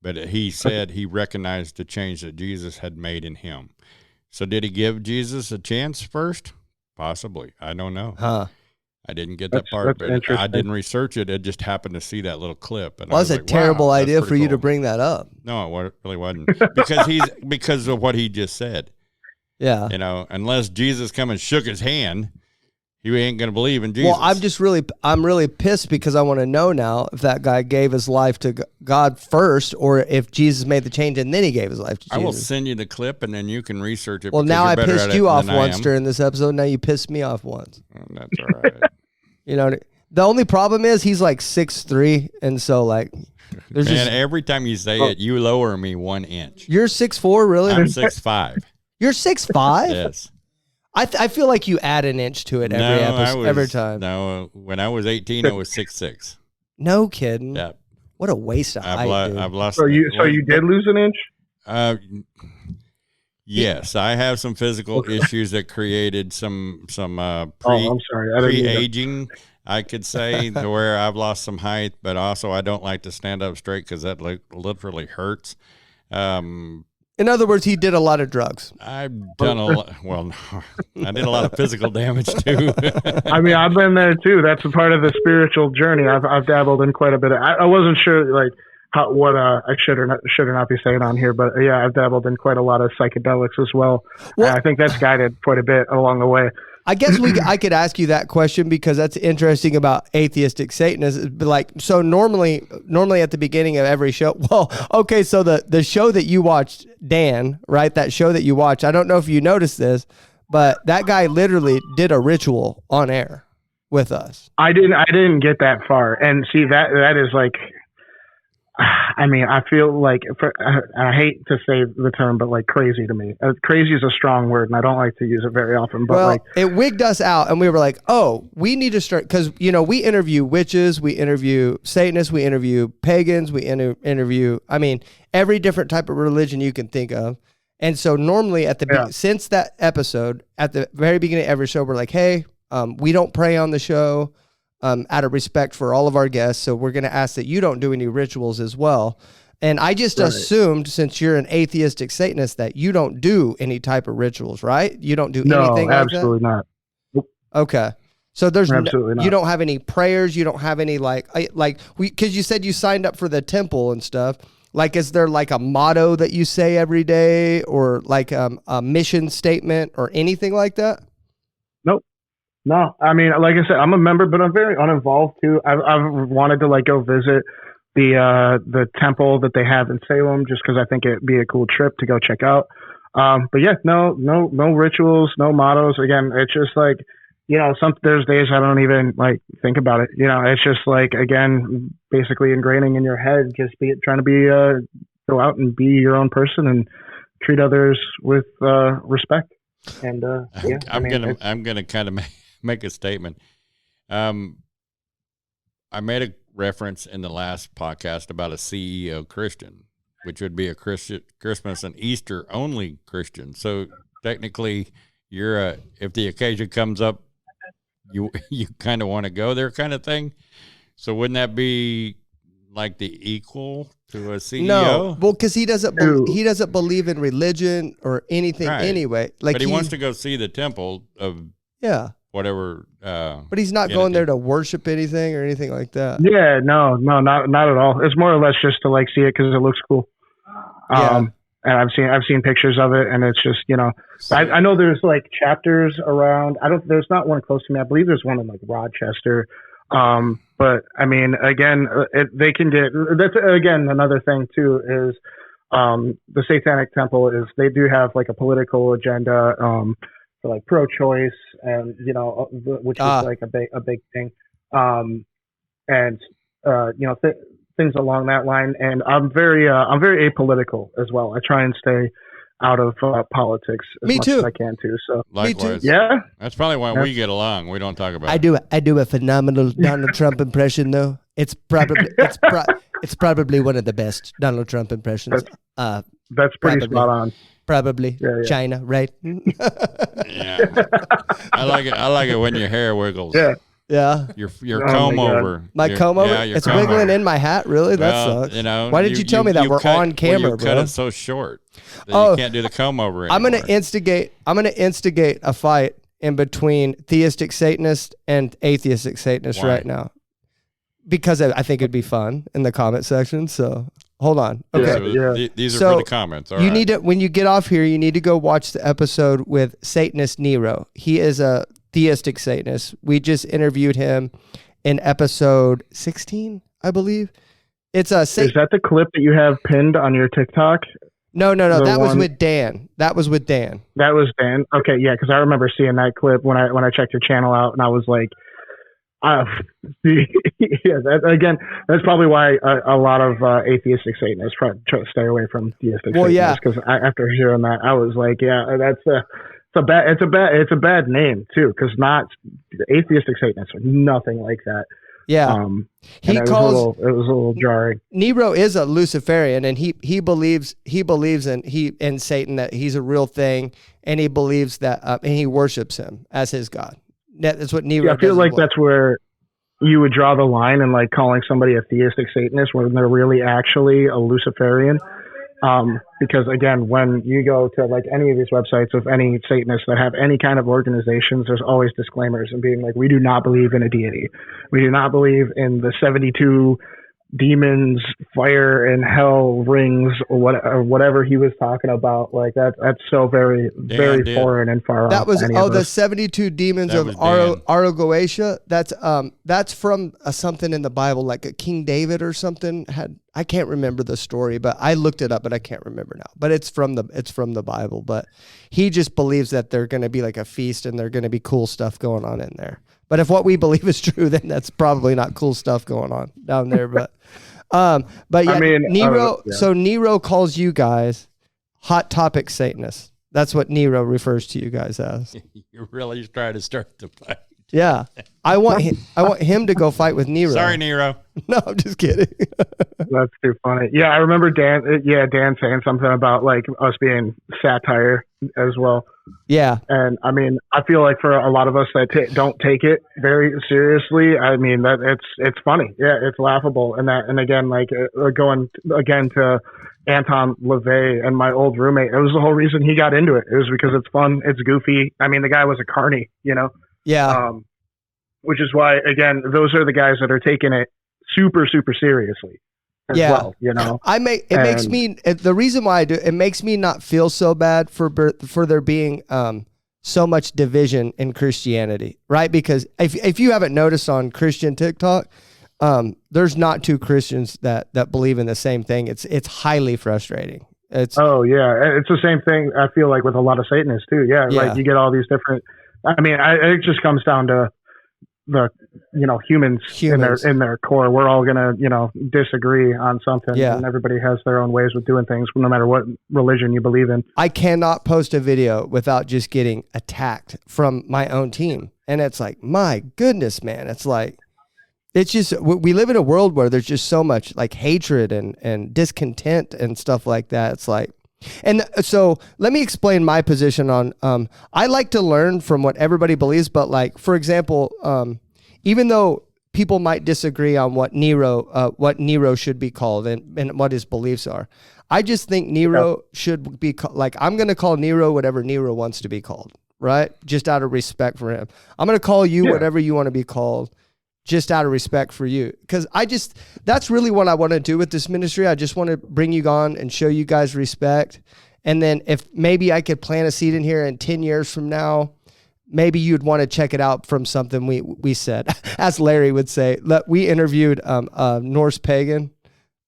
But he said he recognized the change that Jesus had made in him. So did he give Jesus a chance first? Possibly. I don't know. Huh. I didn't get that part, but I didn't research it. I just happened to see that little clip. And well, that's a terrible idea for you to bring that up. No, it really wasn't. Because of what he just said. Yeah. You know, unless Jesus come and shook his hand, he ain't going to believe in Jesus. Well, I'm really pissed because I want to know now if that guy gave his life to God first, or if Jesus made the change and then he gave his life to Jesus. I will send you the clip and then you can research it. Well, now I pissed you off once during this episode. Now you pissed me off once. That's all right. You know, the only problem is he's like 6'3", and so, like, there's Man, every time you say it, you lower me 1 inch. You're 6'4", really? I'm 6'5". You're 6'5"? Yes. I feel like you add an inch to it every time. No, when I was 18, I was 6'6". No kidding. Yeah. What a waste of height, dude. I've lost. So you did lose an inch? Yes, I have some physical issues that created some I'm sorry. I didn't mean pre-aging, I could say, to where I've lost some height, but also I don't like to stand up straight because that literally hurts. In other words, he did a lot of drugs. I've done a lot. Well, no, I did a lot of physical damage too. I mean, I've been there too. That's a part of the spiritual journey. I've dabbled in quite a bit. I wasn't sure like what I should or not be saying on here, but yeah, I've dabbled in quite a lot of psychedelics as well. And I think that's guided quite a bit along the way. I guess I could ask you that question because that's interesting about atheistic Satanists. Like, so normally at the beginning of every show, well, okay, so the show that you watched, Dan, right? That show that you watched, I don't know if you noticed this, but that guy literally did a ritual on air with us. I didn't get that far, and see that is like. I mean, I feel like I hate to say the term, but like crazy to me. Crazy is a strong word, and I don't like to use it very often. But like, it wigged us out, and we were like, "Oh, we need to start," because we interview witches, we interview Satanists, we interview pagans, we interview. I mean, every different type of religion you can think of. And so normally since that episode, at the very beginning of every show, we're like, "Hey, we don't pray on the show." Out of respect for all of our guests. So we're going to ask that you don't do any rituals as well. And I just assumed, since you're an atheistic Satanist, that you don't do any type of rituals, right? You don't do anything like that? No, absolutely not. Okay. So there's absolutely not. You don't have any prayers. You don't have any because you said you signed up for the temple and stuff. Like, is there like a motto that you say every day, or like a mission statement or anything like that? Nope. No, I mean, like I said, I'm a member, but I'm very uninvolved too. I've wanted to like go visit the temple that they have in Salem, just because I think it'd be a cool trip to go check out. But yeah, no rituals, no mottos. Again, it's just like, there's days I don't even like think about it. It's just like, again, basically ingraining in your head, just trying to go out and be your own person and treat others with respect. And yeah, I'm gonna kind of make a statement. I made a reference in the last podcast about a CEO Christian, which would be a Christmas and Easter only Christian. So technically, if the occasion comes up, you kind of want to go there, kind of thing. So wouldn't that be like the equal to a CEO? No, well, because he doesn't believe in religion or anything anyway. Like, but he wants to go see the temple of whatever. But he's not going there to worship anything or anything like that. Yeah, no, not at all. It's more or less just to like see it because it looks cool. And I've seen pictures of it, and it's just I know there's like chapters around. There's not one close to me. I believe there's one in like Rochester. But I mean, again, they can get. That's again another thing too is the Satanic Temple is they do have like a political agenda. For like pro-choice and which is like a big thing, and things along that line. And I'm very apolitical as well. I try and stay out of politics as much as I can too. So likewise, yeah, that's probably why we get along. We don't talk about. I do a phenomenal Donald Trump impression though. It's probably one of the best Donald Trump impressions. That's pretty spot on. Probably China, right? Yeah, I like it when your hair wiggles. Yeah. Your comb over. My comb over. It's wiggling in my hat. Really? That sucks. Why did you tell me that? We're on camera, you bro. Cut it so short that you can't do the comb over anymore. I'm gonna instigate a fight in between theistic Satanist and atheistic Satanist right now, because I think it'd be fun in the comment section. So. Hold on. Okay. These are for the comments. All need to, when you get off here, you need to go watch the episode with Satanist Nero. He is a theistic Satanist. We just interviewed him in episode 16, I believe. Is that the clip that you have pinned on your TikTok? No. That was with Dan. That was Dan. Okay, yeah, because I remember seeing that clip when I checked your channel out, and I was like, that's probably why a lot of atheistic Satanists try to stay away from theistic Satanists. Because after hearing that, I was like, it's a bad name too. Because not atheistic Satanists are nothing like that. Yeah. He calls it was a little jarring. Nero is a Luciferian, and he believes in Satan, that he's a real thing, and he believes that and he worships him as his god. That's what Nero. Yeah, I feel like that's where you would draw the line in like calling somebody a theistic Satanist when they're really actually a Luciferian. Because again, when you go to like any of these websites of any Satanists that have any kind of organizations, there's always disclaimers and being like, we do not believe in a deity. We do not believe in the 72 demons, fire and hell rings, or whatever he was talking about. Like that's so very foreign and far off. That was the 72 demons of Aragoatia. That's from something in the Bible, like a King David or something had. I can't remember the story, but I looked it up, but I can't remember now. But it's from the Bible. But he just believes that they're going to be like a feast and they're going to be cool stuff going on in there. But if what we believe is true, then that's probably not cool stuff going on down there. But yeah, I mean, Nero. So Nero calls you guys hot topic Satanists. That's what Nero refers to you guys as. You're really trying to start the fight. Yeah, I want him to go fight with Nero. Sorry, Nero. No, I'm just kidding. That's too funny. Yeah, I remember Dan saying something about like us being satire as well. Yeah, and I mean, I feel like for a lot of us that don't take it very seriously, I mean that it's funny. Yeah, it's laughable, and again, like going again to Anton LaVey and my old roommate, it was the whole reason he got into it. It was because it's fun, it's goofy. I mean, the guy was a carny, you know. Yeah. Which is why, again, those are the guys that are taking it super, super seriously as well, you know? Makes me, the reason why I do, it makes me not feel so bad for there being so much division in Christianity, right? Because if you haven't noticed on Christian TikTok, there's not two Christians that believe in the same thing. It's highly frustrating. It's the same thing I feel like with a lot of Satanists too. Yeah. Like you get all these different, I mean, it just comes down to the, humans. In their core. We're all going to, disagree on something. Yeah. And everybody has their own ways of doing things, no matter what religion you believe in. I cannot post a video without just getting attacked from my own team. And it's like, my goodness, man. It's like, it's just, we live in a world where there's just so much like hatred and discontent and stuff like that. It's like, and so let me explain my position on, I like to learn from what everybody believes, but like, for example, even though people might disagree on what Nero should be called and what his beliefs are, I just think Nero should be like, I'm going to call Nero whatever Nero wants to be called, right? Just out of respect for him. I'm going to call you whatever you want to be called, just out of respect for you. Because that's really what I want to do with this ministry. I just want to bring you on and show you guys respect. And then if maybe I could plant a seed in here in 10 years from now, maybe you'd want to check it out from something we said. As Larry would say, we interviewed Norse pagan,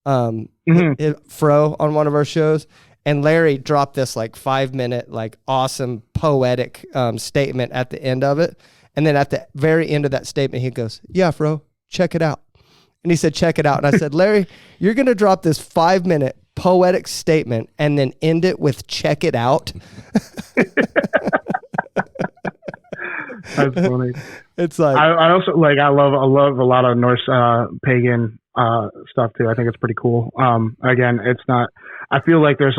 Fro, on one of our shows. And Larry dropped this like 5-minute, like awesome poetic statement at the end of it. And then at the very end of that statement, he goes, yeah, Fro, check it out. And he said, check it out. And I said, Larry, you're going to drop this 5-minute poetic statement and then end it with check it out. That's funny. It's like, I also like, I love a lot of Norse pagan stuff too. I think it's pretty cool. Again, it's not, I feel like they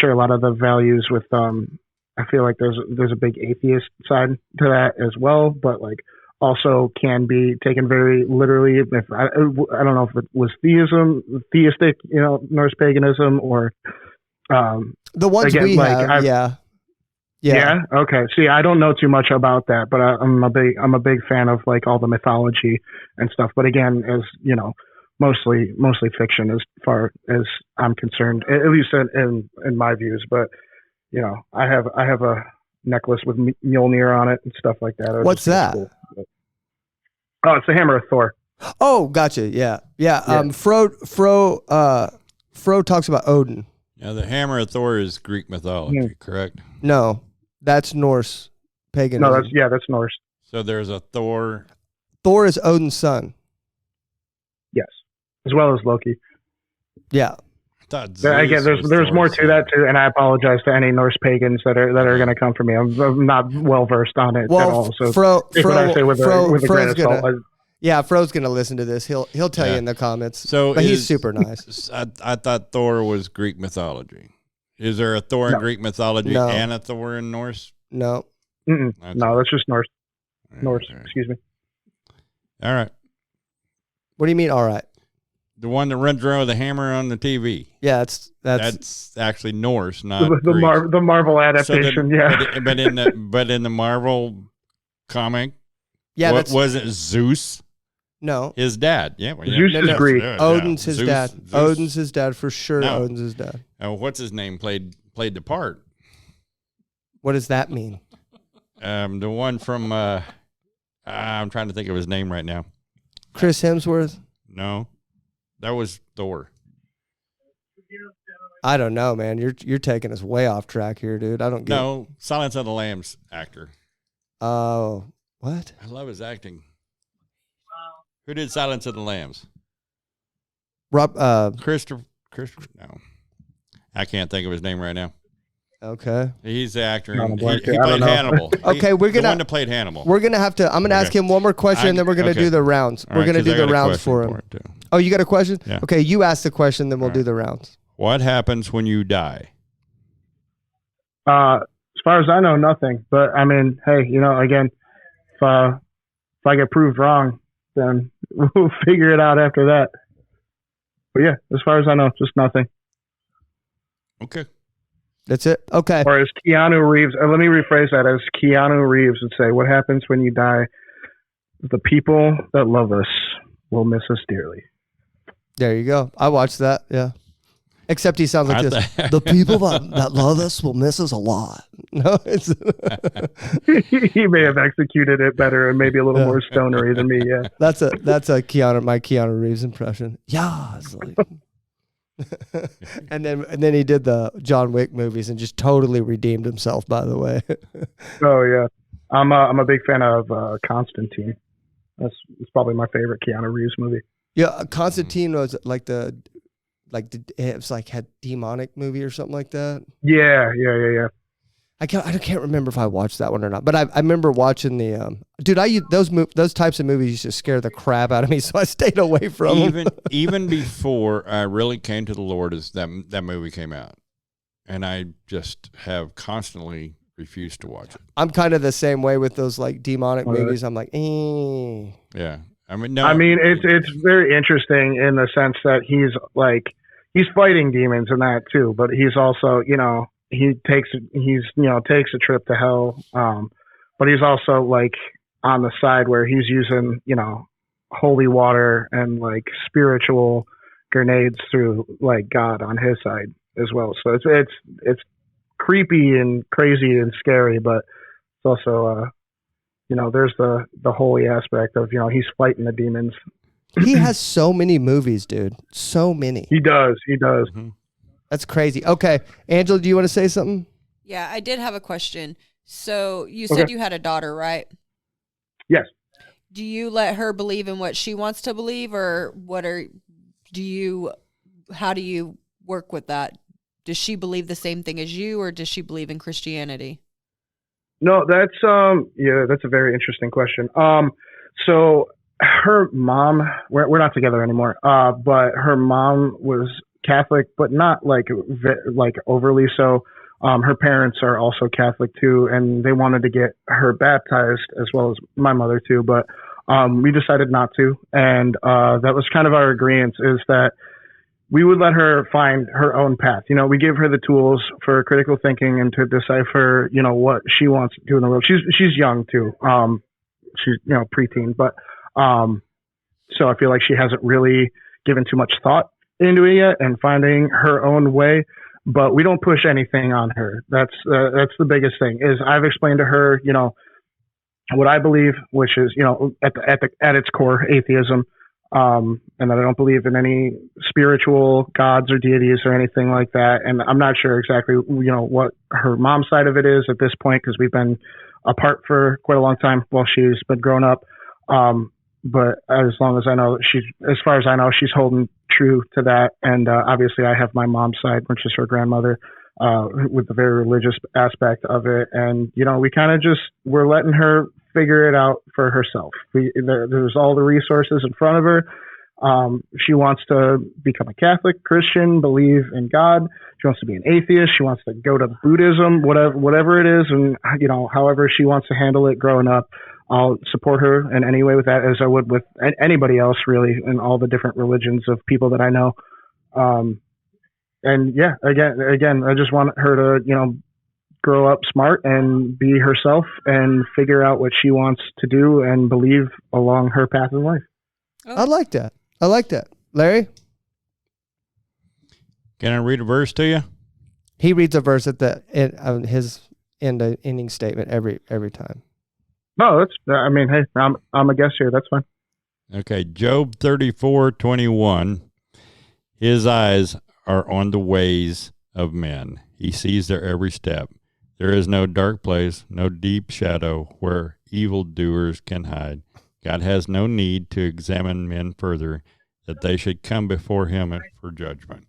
share a lot of the values with, I feel like there's a big atheist side to that as well, but like also can be taken very literally. If I don't know if it was theistic, Norse paganism, or the ones again, we like, have, yeah. Okay. See, I don't know too much about that, but I'm a big fan of like all the mythology and stuff. But again, as mostly fiction as far as I'm concerned, at least in my views. But I have a necklace with Mjolnir on it and stuff like that. What's that? Cool. Oh, it's the hammer of Thor. Oh, gotcha. Yeah. Fro talks about Odin. Yeah, the hammer of Thor is Greek mythology, correct? No, that's Norse paganism. No, that's Norse. So there's a Thor. Thor is Odin's son. Yes, as well as Loki. Yeah. Again, there's more to that too, and I apologize to any Norse pagans that are going to come for me. I'm not well versed on it at all. So Fro, I say with a grain of salt. Yeah, Fro's gonna listen to this. He'll tell you in the comments. So, but he's super nice. I thought Thor was Greek mythology. Is there a Thor in Greek mythology and a Thor in Norse? No. No, that's just Norse. Norse, excuse me. All right. What do you mean? All right. The one that runs around with a hammer on the TV. Yeah, that's actually Norse, not the Marvel adaptation. But in the Marvel comic, was it Zeus? No, his dad. Yeah, Zeus is Greek. Odin's his dad. Odin's his dad for sure. No. Odin's his dad. What's his name? Played the part. What does that mean? The one from I'm trying to think of his name right now. Chris Hemsworth? No, that was Thor. I don't know, man. You're taking us way off track here, dude. I don't get. No, Silence of the Lambs actor. Oh, what? I love his acting. Who did Silence of the Lambs? Christopher. No, I can't think of his name right now. Okay, he's the actor. He played Hannibal. Okay, we're gonna the one that played Hannibal. We're gonna have to. I'm gonna ask him one more question, and then we're gonna do the rounds. We're gonna do the rounds for him. Oh, you got a question? Yeah. Okay, you ask the question, then we'll do the rounds. What happens when you die? As far as I know, nothing. But I mean, hey, again, if I get proved wrong, then we'll figure it out after that. But yeah, as far as I know, just nothing. Okay. That's it? Okay. Or as Keanu Reeves, let me rephrase that, as Keanu Reeves would say, what happens when you die? The people that love us will miss us dearly. There you go. I watched that, yeah. Except he sounds like this. The people that love us will miss us a lot. No, it's he may have executed it better and maybe a little more stonery than me, yeah. That's a my Keanu Reeves impression. Yeah. It's like and then he did the John Wick movies and just totally redeemed himself, by the way. Oh yeah. I'm a big fan of Constantine. It's probably my favorite Keanu Reeves movie. Yeah, Constantine was it was like had demonic movie or something like that. Yeah. I can't remember if I watched that one or not, but I remember watching the those types of movies used to scare the crap out of me, so I stayed away from them. Even before I really came to the Lord, as that movie came out, and I just have constantly refused to watch it. I'm kind of the same way with those like demonic movies. I'm like, yeah. I mean, it's very interesting in the sense that he's fighting demons and that too, but he's also, he takes a trip to hell. But he's also like on the side where he's using, holy water and like spiritual grenades through like God on his side as well. So it's creepy and crazy and scary, but it's also, there's the holy aspect of, he's fighting the demons. He has so many movies, dude. So many. He does. Mm-hmm. That's crazy. Okay. Angela, do you want to say something? Yeah, I did have a question. So you said you had a daughter, right? Yes. Do you let her believe in what she wants to believe, or how do you work with that? Does she believe the same thing as you, or does she believe in Christianity? No, that's a very interesting question. So her mom, we're not together anymore. But her mom was Catholic, but not like overly so. Her parents are also Catholic too, and they wanted to get her baptized as well as my mother too. But we decided not to, and that was kind of our agreement, is that we would let her find her own path. We give her the tools for critical thinking and to decipher, what she wants to do in the world. She's young too. She's, preteen, but, so I feel like she hasn't really given too much thought into it yet and finding her own way, but we don't push anything on her. That's the biggest thing, is I've explained to her, what I believe, which is, at its core, atheism. And that I don't believe in any spiritual gods or deities or anything like that. And I'm not sure exactly, what her mom's side of it is at this point, because we've been apart for quite a long time while she's been growing up. But as long as I know, as far as I know, she's holding true to that. And obviously I have my mom's side, which is her grandmother, with the very religious aspect of it. And, we kind of we're letting her figure it out for herself. There's all the resources in front of her. She wants to become a Catholic, Christian, believe in God. She wants to be an atheist. She wants to go to Buddhism, whatever it is. And, however she wants to handle it growing up, I'll support her in any way with that, as I would with anybody else, really, in all the different religions of people that I know. And yeah, again, I just want her to, grow up smart and be herself and figure out what she wants to do and believe along her path in life. I like that. Larry? Can I read a verse to you? He reads a verse at the end of his ending statement every time. No, hey, I'm a guest here. That's fine. Okay, Job 34:21. His eyes are on the ways of men. He sees their every step. There is no dark place, no deep shadow where evildoers can hide. God has no need to examine men further, that they should come before him for judgment.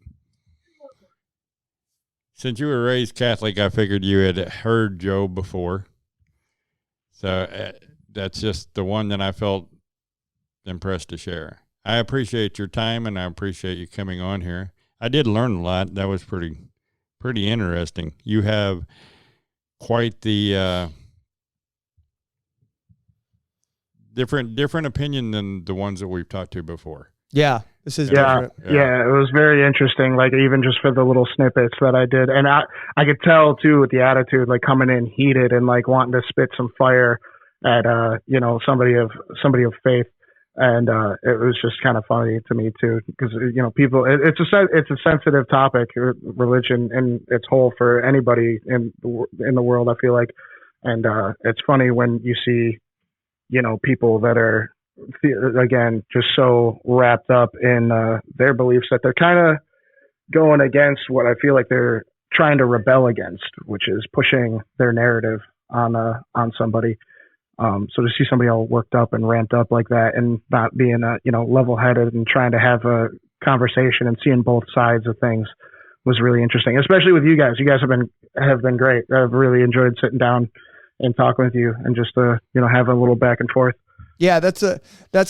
Since you were raised Catholic, I figured you had heard Job before. So that's just the one that I felt impressed to share. I appreciate your time, and I appreciate you coming on here. I did learn a lot. That was pretty interesting. You have quite the different opinion than the ones that we've talked to before. Yeah, this is different. Yeah, it was very interesting. Like, even just for the little snippets that I did, and I could tell too with the attitude, like coming in heated and like wanting to spit some fire at somebody of faith, and it was just kind of funny to me too, because people, it's a sensitive topic, religion in its whole, for anybody in the world, I feel like, and it's funny when you see people that are, again, just so wrapped up in their beliefs that they're kind of going against what I feel like they're trying to rebel against, which is pushing their narrative on somebody. So to see somebody all worked up and ramped up like that, and not being level-headed and trying to have a conversation and seeing both sides of things was really interesting, especially with you guys. You guys have been great. I've really enjoyed sitting down and talking with you and just have a little back and forth. Yeah, that's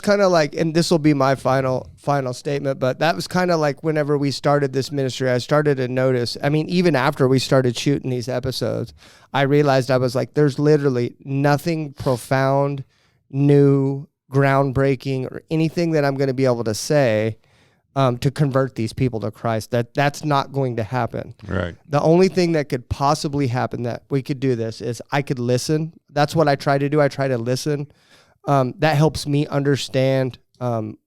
kind of like, and this will be my final statement, but that was kind of like whenever we started this ministry, I started to notice, I mean, even after we started shooting these episodes, I realized I was like, there's literally nothing profound, new, groundbreaking, or anything that I'm going to be able to say to convert these people to Christ. That's not going to happen. Right. The only thing that could possibly happen that we could do this is I could listen. That's what I try to do. I try to listen. That helps me understand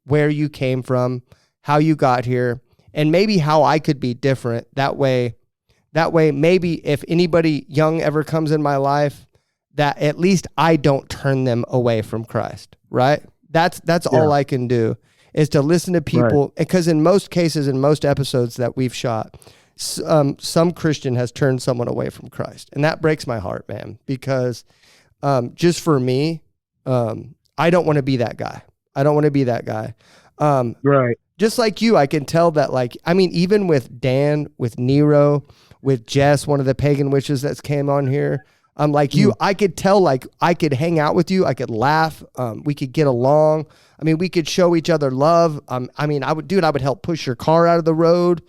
where you came from, how you got here, and maybe how I could be different. That way, maybe if anybody young ever comes in my life, that at least I don't turn them away from Christ, right? That's all I can do, is to listen to people, because in most cases, in most episodes that we've shot, some Christian has turned someone away from Christ. And that breaks my heart, man, because just for me, I don't want to be that guy. Right. Just like you, I can tell that, like, I mean, even with Dan, with Nero, with Jess, one of the pagan witches that came on here, like you, I could tell, like, I could hang out with you. I could laugh. We could get along. I mean, we could show each other love. I mean, I would help push your car out of the road.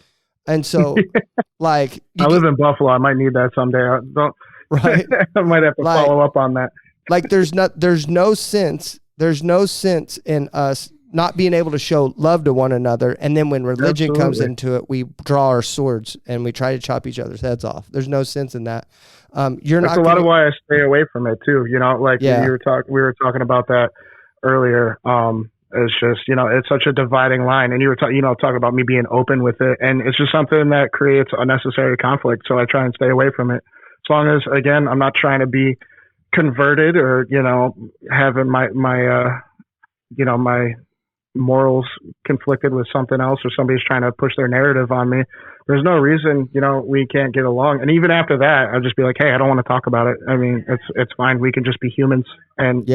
And so, like, I live in Buffalo. I might need that someday. Right. I might have to follow up on that. Like, there's no sense in us not being able to show love to one another. And then when religion comes into it, we draw our swords and we try to chop each other's heads off. There's no sense in that. That's a lot of why I stay away from it too. We were talking about that earlier. It's just, it's such a dividing line, and you were talking about me being open with it, and it's just something that creates unnecessary conflict. So I try and stay away from it. As long as, again, I'm not trying to be converted or, having my morals conflicted with something else, or somebody's trying to push their narrative on me. There's no reason, we can't get along. And even after that, I'll just be like, hey, I don't want to talk about it. I mean, it's fine. We can just be humans and,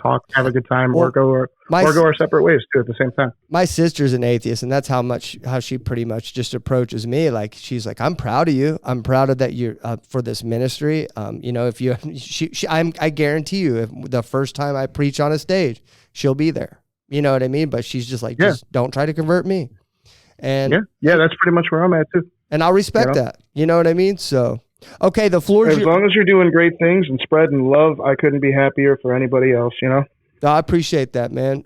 talk, have a good time, Well, or go our separate ways too at the same time. My sister's an atheist, and that's how she pretty much just approaches me. Like, she's like, I'm proud of you. I'm proud of that you're for this ministry. If you, I guarantee you, if the first time I preach on a stage, she'll be there. You know what I mean? But she's just like, just don't try to convert me. And yeah, that's pretty much where I'm at too. And I'll respect that. You know what I mean? So, okay, the floor is as long as you're doing great things and spreading love, I couldn't be happier for anybody else, you know? I appreciate that, man.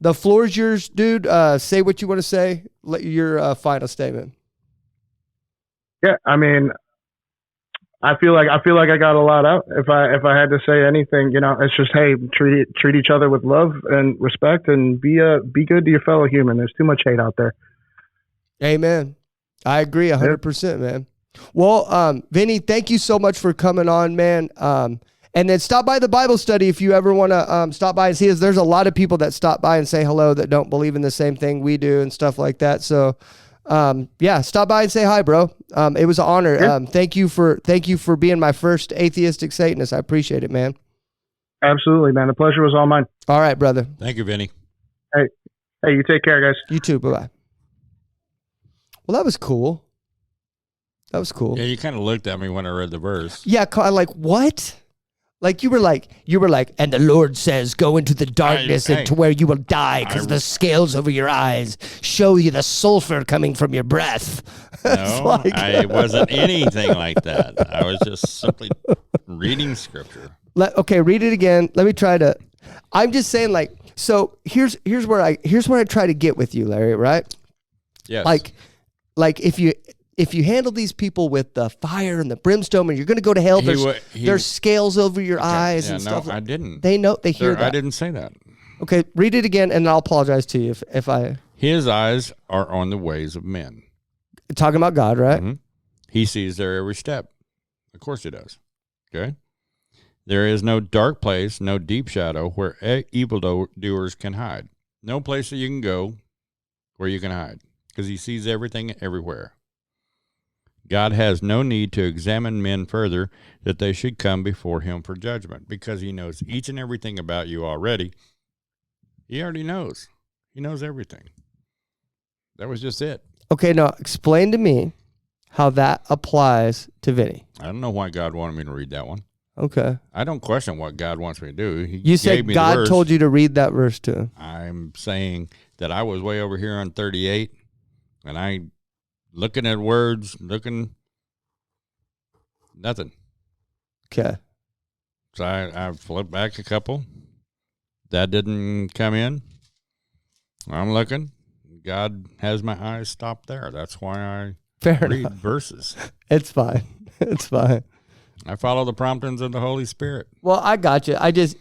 The floor is yours, dude. Say what you want to say. Let your final statement. Yeah, I mean, I feel like I got a lot out. If I had to say anything, it's just, hey, treat each other with love and respect, and be good to your fellow human. There's too much hate out there. Amen. I agree 100%, man. Well, Vinny, thank you so much for coming on, man. And then stop by the Bible study if you ever want to stop by and see us. There's a lot of people that stop by and say hello that don't believe in the same thing we do and stuff like that. So, stop by and say hi, bro. It was an honor. Yeah. Thank you for being my first atheistic Satanist. I appreciate it, man. Absolutely, man. The pleasure was all mine. All right, brother. Thank you, Vinny. Hey, you take care, guys. You too. Bye-bye. Well, that was cool. That was cool. Yeah, you kind of looked at me when I read the verse. Yeah, like, what? Like you were like, and the Lord says, go into the darkness into where you will die because the scales over your eyes show you the sulfur coming from your breath. No, I wasn't anything like that. I was just simply reading scripture. Okay, read it again. Let me try to. I'm just saying, like, so here's where I try to get with you, Larry. Right? Yes. Like if you handle these people with the fire and the brimstone, and you're going to go to hell, there's scales over your eyes and stuff. No, I didn't. They hear that. I didn't say that. Okay, read it again, and I'll apologize to you if I. His eyes are on the ways of men. Talking about God, right? Mm-hmm. He sees their every step. Of course he does. Okay? There is no dark place, no deep shadow where evildoers can hide. No place that you can go where you can hide, because he sees everything everywhere. God has no need to examine men further that they should come before him for judgment, because he knows each and everything about you already. He already knows. He knows everything. That was just it. Okay, now explain to me how that applies to Vinny. I don't know why God wanted me to read that one. Okay. I don't question what God wants me to do. You said God told you to read that verse to him. I'm saying that I was way over here on 38, and I looking at words, nothing. Okay. So I flipped back a couple. That didn't come in. I'm looking. God has my eyes stopped there. That's why I read verses. It's fine. It's fine. I follow the promptings of the Holy Spirit. Well, I got you.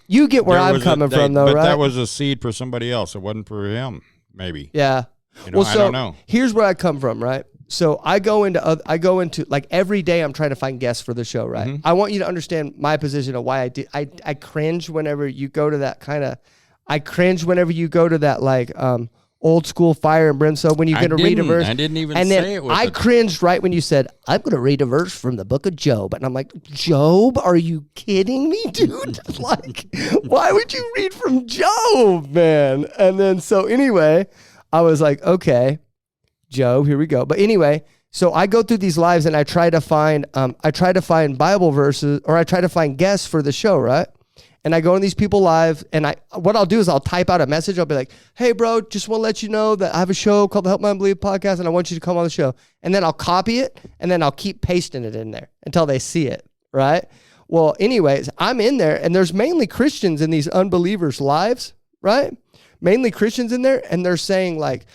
You get where I'm coming from, though, but right? That was a seed for somebody else. It wasn't for him, maybe. Yeah. I don't know. Here's where I come from, right? So I go into like every day I'm trying to find guests for the show, right? Mm-hmm. I want you to understand my position of why I cringe whenever you go to that kind of, I cringe whenever you go to that like old school fire and brimstone when you're going to read a verse. I didn't even and say it. I cringed right when you said, I'm going to read a verse from the book of Job. And I'm like, Job? Are you kidding me, dude? Like, why would you read from Job, man? And then, so anyway, I was like, okay, Job, here we go. But anyway, so I go through these lives and I try to find Bible verses, or I try to find guests for the show, right? And I go on these people live, and what I'll do is I'll type out a message. I'll be like, hey, bro, just want to let you know that I have a show called the Help My Unbelief Podcast, and I want you to come on the show. And then I'll copy it, and then I'll keep pasting it in there until they see it, right? Well, anyways, I'm in there, and there's mainly Christians in these unbelievers' lives, right? Mainly Christians in there, and they're saying like,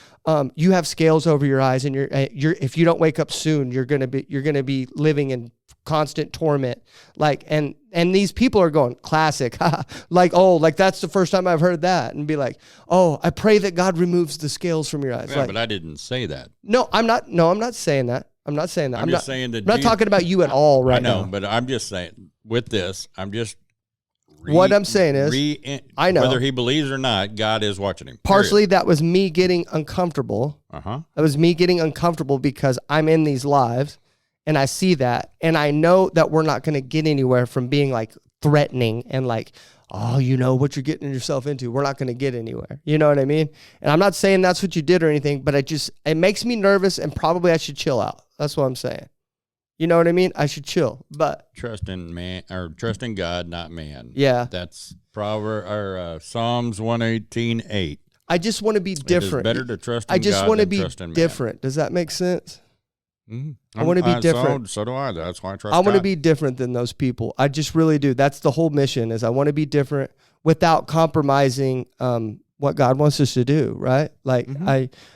you have scales over your eyes, and you're if you don't wake up soon, you're gonna be living in constant torment. Like, and these people are going classic, like, oh, like that's the first time I've heard that, and be like, oh, I pray that God removes the scales from your eyes. Yeah, like, but I didn't say that. No, I'm not saying that. I'm not saying that. I'm just saying that. I'm not talking about you at all right now. I know, but I'm just saying with this, I'm just. What I'm saying is, I know whether he believes or not, God is watching him. Partially, that was me getting uncomfortable. That was me getting uncomfortable because I'm in these lives and I see that, and I know that we're not going to get anywhere from being like threatening and like, oh, you know what you're getting yourself into. We're not going to get anywhere. You know what I mean? And I'm not saying that's what you did or anything, but it makes me nervous, and probably I should chill out. That's what I'm saying. You know what I mean? I should chill, but trust in man, or trust in God, not man. Yeah. That's Psalms 118:8. I just want to be different. It is better to trust in I just God want to than be trust in different. Does that make sense? Man. I want to be different. So do I. That's why I trust I want to God. be different than those people. I just really do. That's the whole mission, is I want to be different without compromising what God wants us to do, right? Like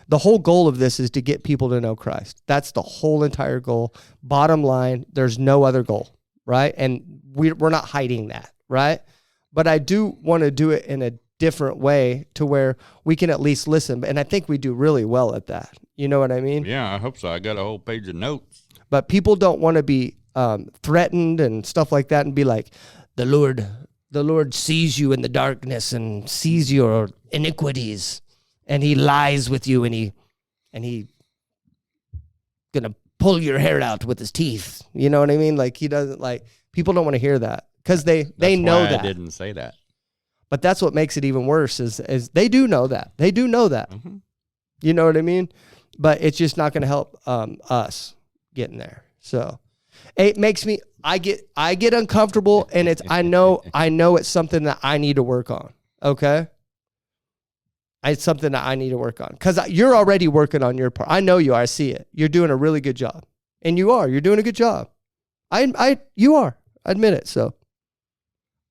the whole goal of this is to get people to know Christ. That's the whole entire goal. Bottom line, there's no other goal, right? And we're not hiding that, right? But I do want to do it in a different way to where we can at least listen. And I think we do really well at that. You know what I mean? Yeah, I hope so. I got a whole page of notes. But people don't want to be threatened and stuff like that and be like, the Lord sees you in the darkness and sees your iniquities, and he lies with you, and he gonna pull your hair out with his teeth. You know what I mean? Like, he doesn't, like, people don't want to hear that because they know why that. I didn't say that. But that's what makes it even worse is they do know that. They do know that. Mm-hmm. You know what I mean? But it's just not going to help us getting there. So it makes me, I get uncomfortable, and I know it's something that I need to work on. Okay. It's something that I need to work on, because you're already working on your part. I know you are. I see it. You're doing a really good job, and you're doing a good job. You are. I admit it. So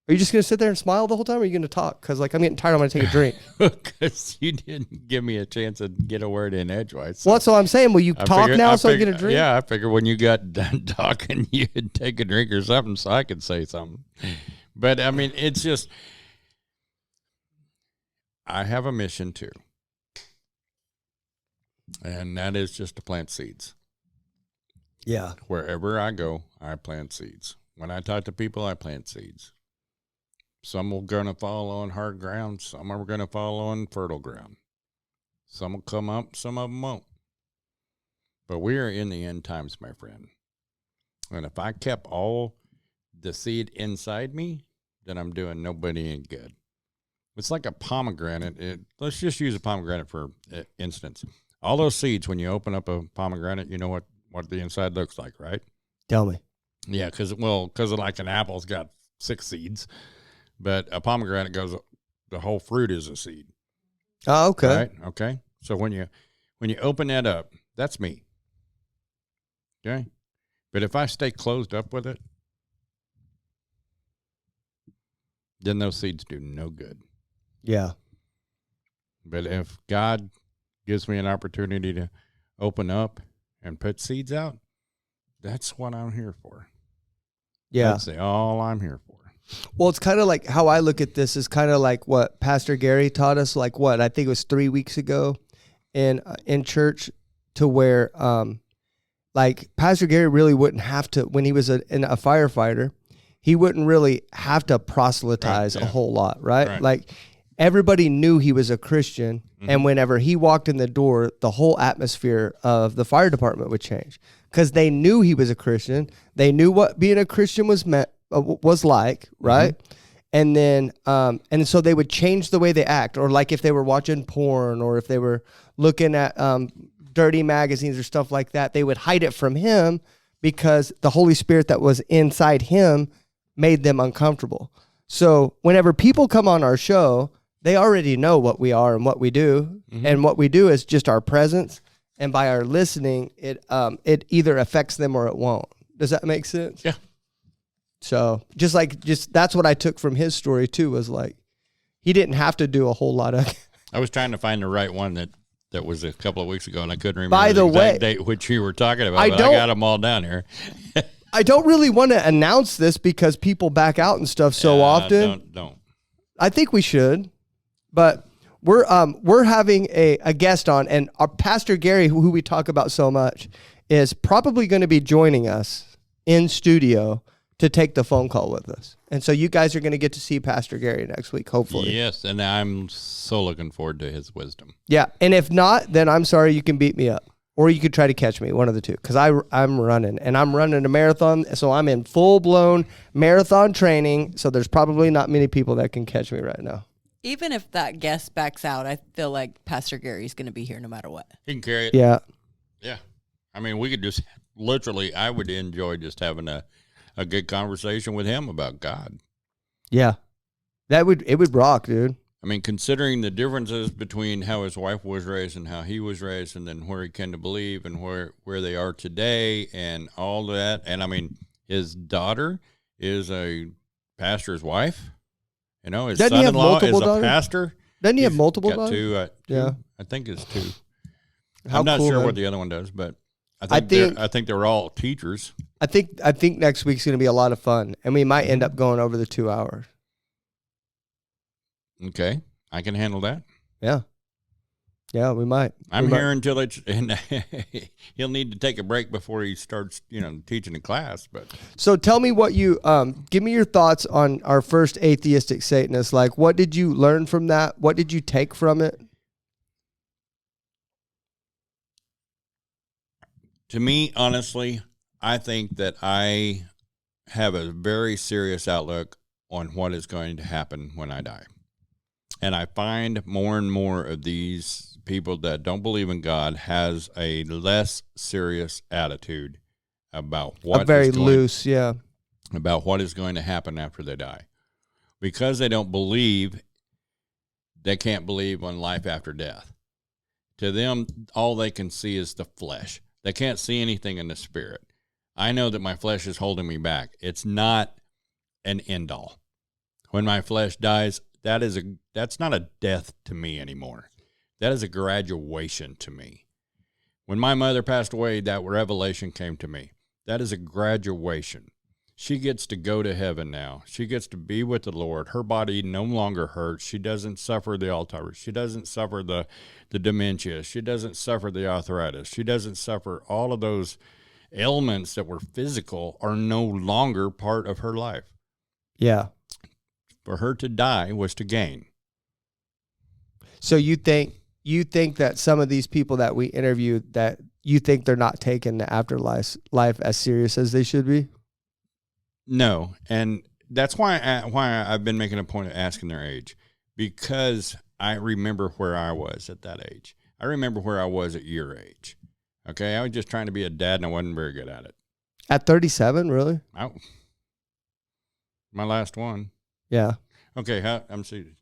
are you just going to sit there and smile the whole time, or are you going to talk? Because, like, I'm getting tired. I'm going to take a drink. Because you didn't give me a chance to get a word in edgewise. So well, that's what I'm saying. Will you talk now so I get a drink? Yeah, I figured when you got done talking, you'd take a drink or something so I could say something. But, I mean, it's just, I have a mission too. And that is just to plant seeds. Yeah. Wherever I go, I plant seeds. When I talk to people, I plant seeds. Some are going to fall on hard ground. Some are going to fall on fertile ground. Some will come up. Some of them won't. But we are in the end times, my friend. And if I kept all the seed inside me, then I'm doing nobody any good. It's like a pomegranate. Let's just use a pomegranate for instance. All those seeds, when you open up a pomegranate, you know what the inside looks like, right? Tell me. Yeah, because like an apple's got 6 seeds. But a pomegranate the whole fruit is a seed. Oh, okay. Right? Okay. So when you open that up, that's me. Okay. But if I stay closed up with it, then those seeds do no good. Yeah. But if God gives me an opportunity to open up and put seeds out, that's what I'm here for. Yeah. That's all I'm here for. Well, it's kind of like how I look at this is kind of like what Pastor Gary taught us, like what I think it was 3 weeks ago in church, to where like Pastor Gary really wouldn't have to, when he was a firefighter, he wouldn't really have to proselytize a whole lot, right? Like everybody knew he was a Christian, and whenever he walked in the door, the whole atmosphere of the fire department would change because they knew he was a Christian. They knew what being a Christian was like, right? And then, and so they would change the way they act, or like if they were watching porn, or if they were looking at dirty magazines or stuff like that, they would hide it from him because the Holy Spirit that was inside him made them uncomfortable. So whenever people come on our show, they already know what we are and what we do, and what we do is just our presence, and by our listening, it either affects them or it won't. Does that make sense? Yeah. So just that's what I took from his story too, was like, he didn't have to do a whole lot of. I was trying to find the right one that was a couple of weeks ago, and I couldn't remember By the exact way, date which you were talking about, but I got them all down here. I don't really want to announce this because people back out and stuff so often. Don't. I think we should, but we're having a guest on, and our Pastor Gary, who we talk about so much, is probably going to be joining us in studio to take the phone call with us. And so you guys are going to get to see Pastor Gary next week, hopefully. Yes, and I'm so looking forward to his wisdom. Yeah, and if not, then I'm sorry, you can beat me up. or you could try to catch me, one of the two, because I'm running, and I'm running a marathon, so I'm in full-blown marathon training, so there's probably not many people that can catch me right now. Even if that guest backs out, I feel like Pastor Gary's going to be here no matter what. He can carry it. Yeah. Yeah. I mean, we could just literally, I would enjoy just having a good conversation with him about God. Yeah. It would rock, dude. I mean, considering the differences between how his wife was raised and how he was raised, and then where he came to believe and where they are today and all that. And I mean, his daughter is a pastor's wife. You know, his son-in-law is a pastor. Doesn't he have multiple daughters? Two, yeah. I think it's 2. How I'm not cool, sure man. what the other one does, but I think they're all teachers. I think next week's going to be a lot of fun, and we might end up going over the 2 hours. Okay, I can handle that. Yeah, we might. I'm here until it's, and he'll need to take a break before he starts, teaching a class. But so tell me what you give me your thoughts on our first Atheistic Satanist. Like, what did you learn from that? What did you take from it? To me, honestly, I think that I have a very serious outlook on what is going to happen when I die. And I find more and more of these people that don't believe in God has a less serious attitude about what about what is going to happen after they die. Because they don't believe, they can't believe on life after death. To them, all they can see is the flesh. They can't see anything in the spirit. I know that my flesh is holding me back. It's not an end all. When my flesh dies, that's not a death to me anymore. That is a graduation to me. When my mother passed away, that revelation came to me. That is a graduation. She gets to go to heaven now. She gets to be with the Lord. Her body no longer hurts. She doesn't suffer the Alzheimer's. She doesn't suffer the dementia. She doesn't suffer the arthritis. She doesn't suffer all of those ailments that were physical are no longer part of her life. Yeah. For her to die was to gain. So you think that some of these people that we interviewed, that you think they're not taking the afterlife as serious as they should be? No, and that's why I've been making a point of asking their age, because I remember where I was at that age. I remember where I was at your age. Okay, I was just trying to be a dad, and I wasn't very good at it. At 37, really? My last one. Yeah. Okay, I'm seeing.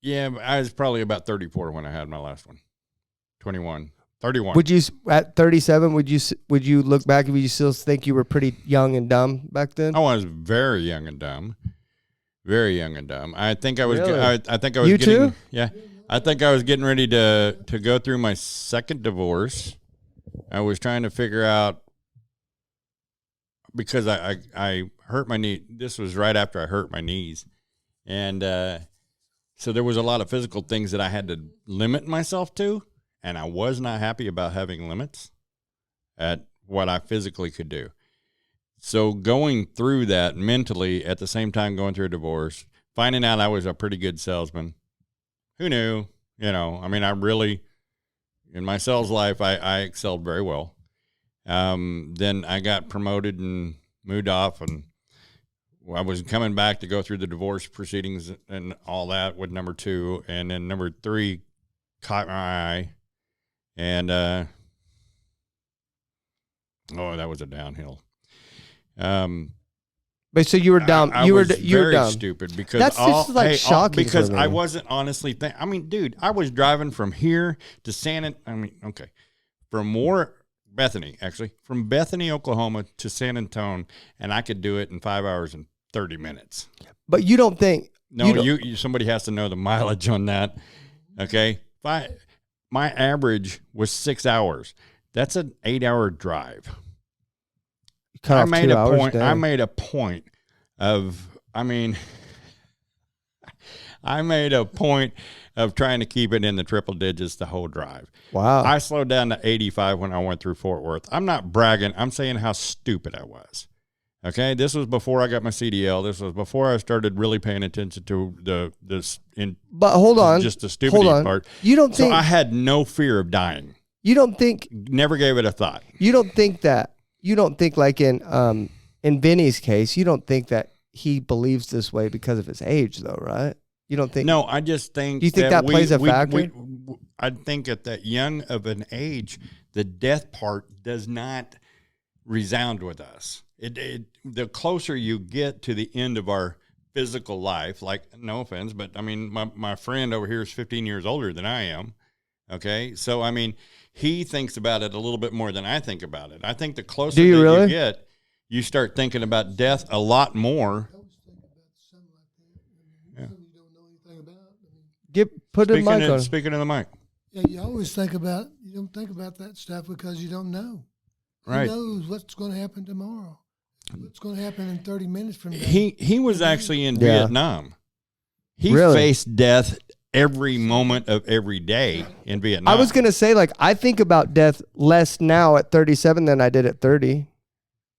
Yeah, I was probably about 34 when I had my last one. 31. 31. Would you, at 37, would you look back and would you still think you were pretty young and dumb back then? Oh, I was very young and dumb. Very young and dumb. I think I was. Really? I think I was. You getting, too? Yeah, I think I was getting ready to go through my second divorce. I was trying to figure out, because I hurt my knee. This was right after I hurt my knees, and so there was a lot of physical things that I had to limit myself to. And I was not happy about having limits at what I physically could do. So going through that mentally, at the same time going through a divorce, finding out I was a pretty good salesman. Who knew? I mean, I really, in my sales life, I excelled very well. Then I got promoted and moved off, and I was coming back to go through the divorce proceedings and all that with number 2. And then number 3 caught my eye. And, that was a downhill. But so you were dumb. You were dumb. Stupid because that's just like shocking. Because I wasn't honestly I mean, dude, I was driving from here to from Bethany, Oklahoma to San Antonio, and I could do it in 5 hours and 30 minutes. But you don't think? No, somebody has to know the mileage on that. Okay, my average was 6 hours. That's an 8-hour drive. I made a point of trying to keep it in the triple digits the whole drive. Wow. I slowed down to 85 when I went through Fort Worth. I'm not bragging. I'm saying how stupid I was. Okay, this was before I got my CDL. This was before I started really paying attention to But hold on, just the stupidity part. You don't think so? I had no fear of dying. You don't think? Never gave it a thought. You don't think that? You don't think like in Vinny's case? You don't think that he believes this way because of his age, though, right? You don't think? No, I just think. Do you think that plays a factor? I think at that young of an age, the death part does not resound with us. The closer you get to the end of our physical life, like, no offense, but I mean, my friend over here is 15 years older than I am. Okay. So, I mean, he thinks about it a little bit more than I think about it. I think the closer you get, you start thinking about death a lot more. Yeah. You don't know anything about. Put it mic on. Speaking of the mic. Yeah, you always you don't think about that stuff because you don't know. Right. Who knows what's going to happen tomorrow? What's going to happen in 30 minutes from now? He was actually in Vietnam. He faced death every moment of every day in Vietnam. I was going to say, like, I think about death less now at 37 than I did at 30.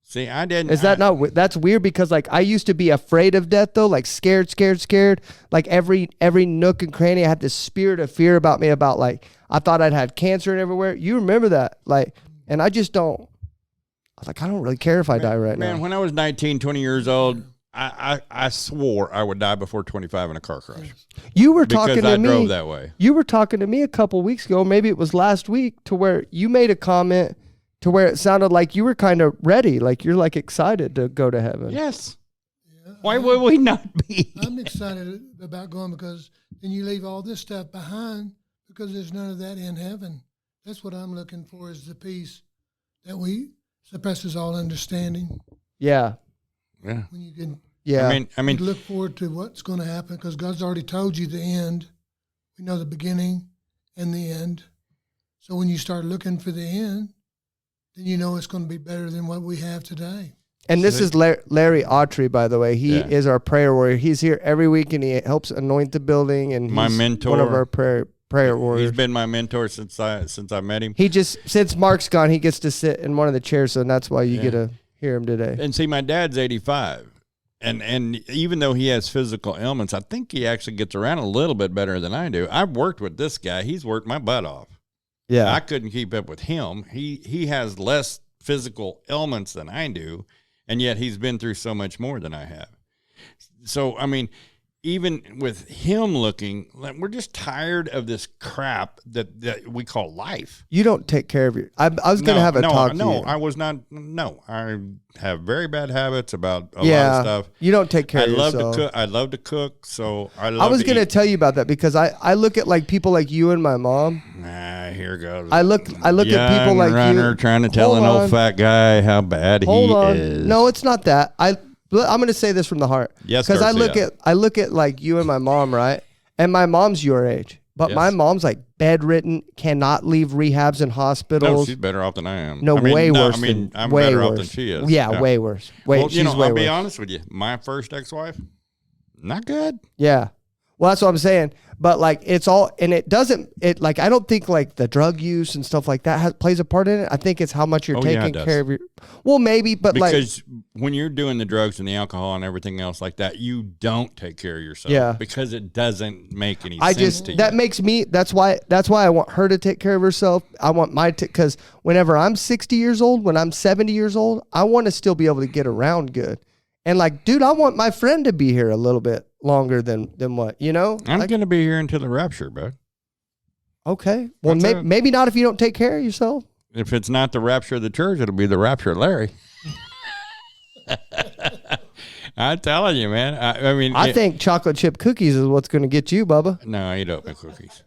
See, I didn't. Is that not? That's weird because, like, I used to be afraid of death, though, like scared. Like every nook and cranny, I had this spirit of fear about me. About like, I thought I'd had cancer and everywhere. You remember that, like, and I just don't. I was like, I don't really care if I die right now. Man, when I was 19, 20 years old, I swore I would die before 25 in a car crash. You were talking to me. Because I drove that way. You were talking to me a couple weeks ago, maybe it was last week, to where you made a comment to where it sounded like you were kind of ready, like you're like excited to go to heaven. Yes. Yeah, why would we not be? I'm excited about going because then you leave all this stuff behind because there's none of that in heaven. That's what I'm looking for is the peace that surpasses all understanding. Yeah. Yeah. When you can. Yeah. I mean, you look forward to what's going to happen because God's already told you the end. We know the beginning and the end. So when you start looking for the end, then you know it's going to be better than what we have today. And this is Larry Autry, by the way. He is our prayer warrior. He's here every week and he helps anoint the building. And my he's mentor, one of our prayer warriors. He's been my mentor since I met him. Since Mark's gone, he gets to sit in one of the chairs, so that's why you get to hear him today. And see, my dad's 85. And even though he has physical ailments, I think he actually gets around a little bit better than I do. I've worked with this guy. He's worked my butt off. Yeah. I couldn't keep up with him. He has less physical ailments than I do, and yet he's been through so much more than I have. So, I mean, even with him looking, we're just tired of this crap that we call life. You don't take care of your... I was going to have a talk to you. No, I was not. No, I have very bad habits about a lot of stuff. You don't take care of yourself. I love to cook, so I was going to tell you about that because I look at like people like you and my mom. Here goes. I look at people like runner you. Trying to tell an old fat guy how bad he is. No, it's not that. I'm going to say this from the heart. Yes, because I look at like you and my mom, right? And my mom's your age, but my mom's like bedridden, cannot leave rehabs and hospitals. No, she's better off than I am. No, way worse. I mean, I'm better off than she is. Yeah, way worse. I'll be honest with you. My first ex-wife, not good. Yeah. Well, that's what I'm saying. But like it's all, and it doesn't. It like I don't think like the drug use and stuff like that plays a part in it. I think it's how much you're taking care of your. Well, maybe, but because when you're doing the drugs and the alcohol and everything else like that, you don't take care of yourself. Yeah. Because it doesn't make any sense to you. That makes me. That's why I want her to take care of herself. I want because whenever I'm 60 years old, when I'm 70 years old, I want to still be able to get around good. And like, dude, I want my friend to be here a little bit longer than what, you know? I'm going to be here until the rapture, bud. Okay. Well, maybe not if you don't take care of yourself. If it's not the rapture of the church, it'll be the rapture of Larry. I'm telling you, man. I think chocolate chip cookies is what's going to get you, Bubba. No, I eat oatmeal cookies.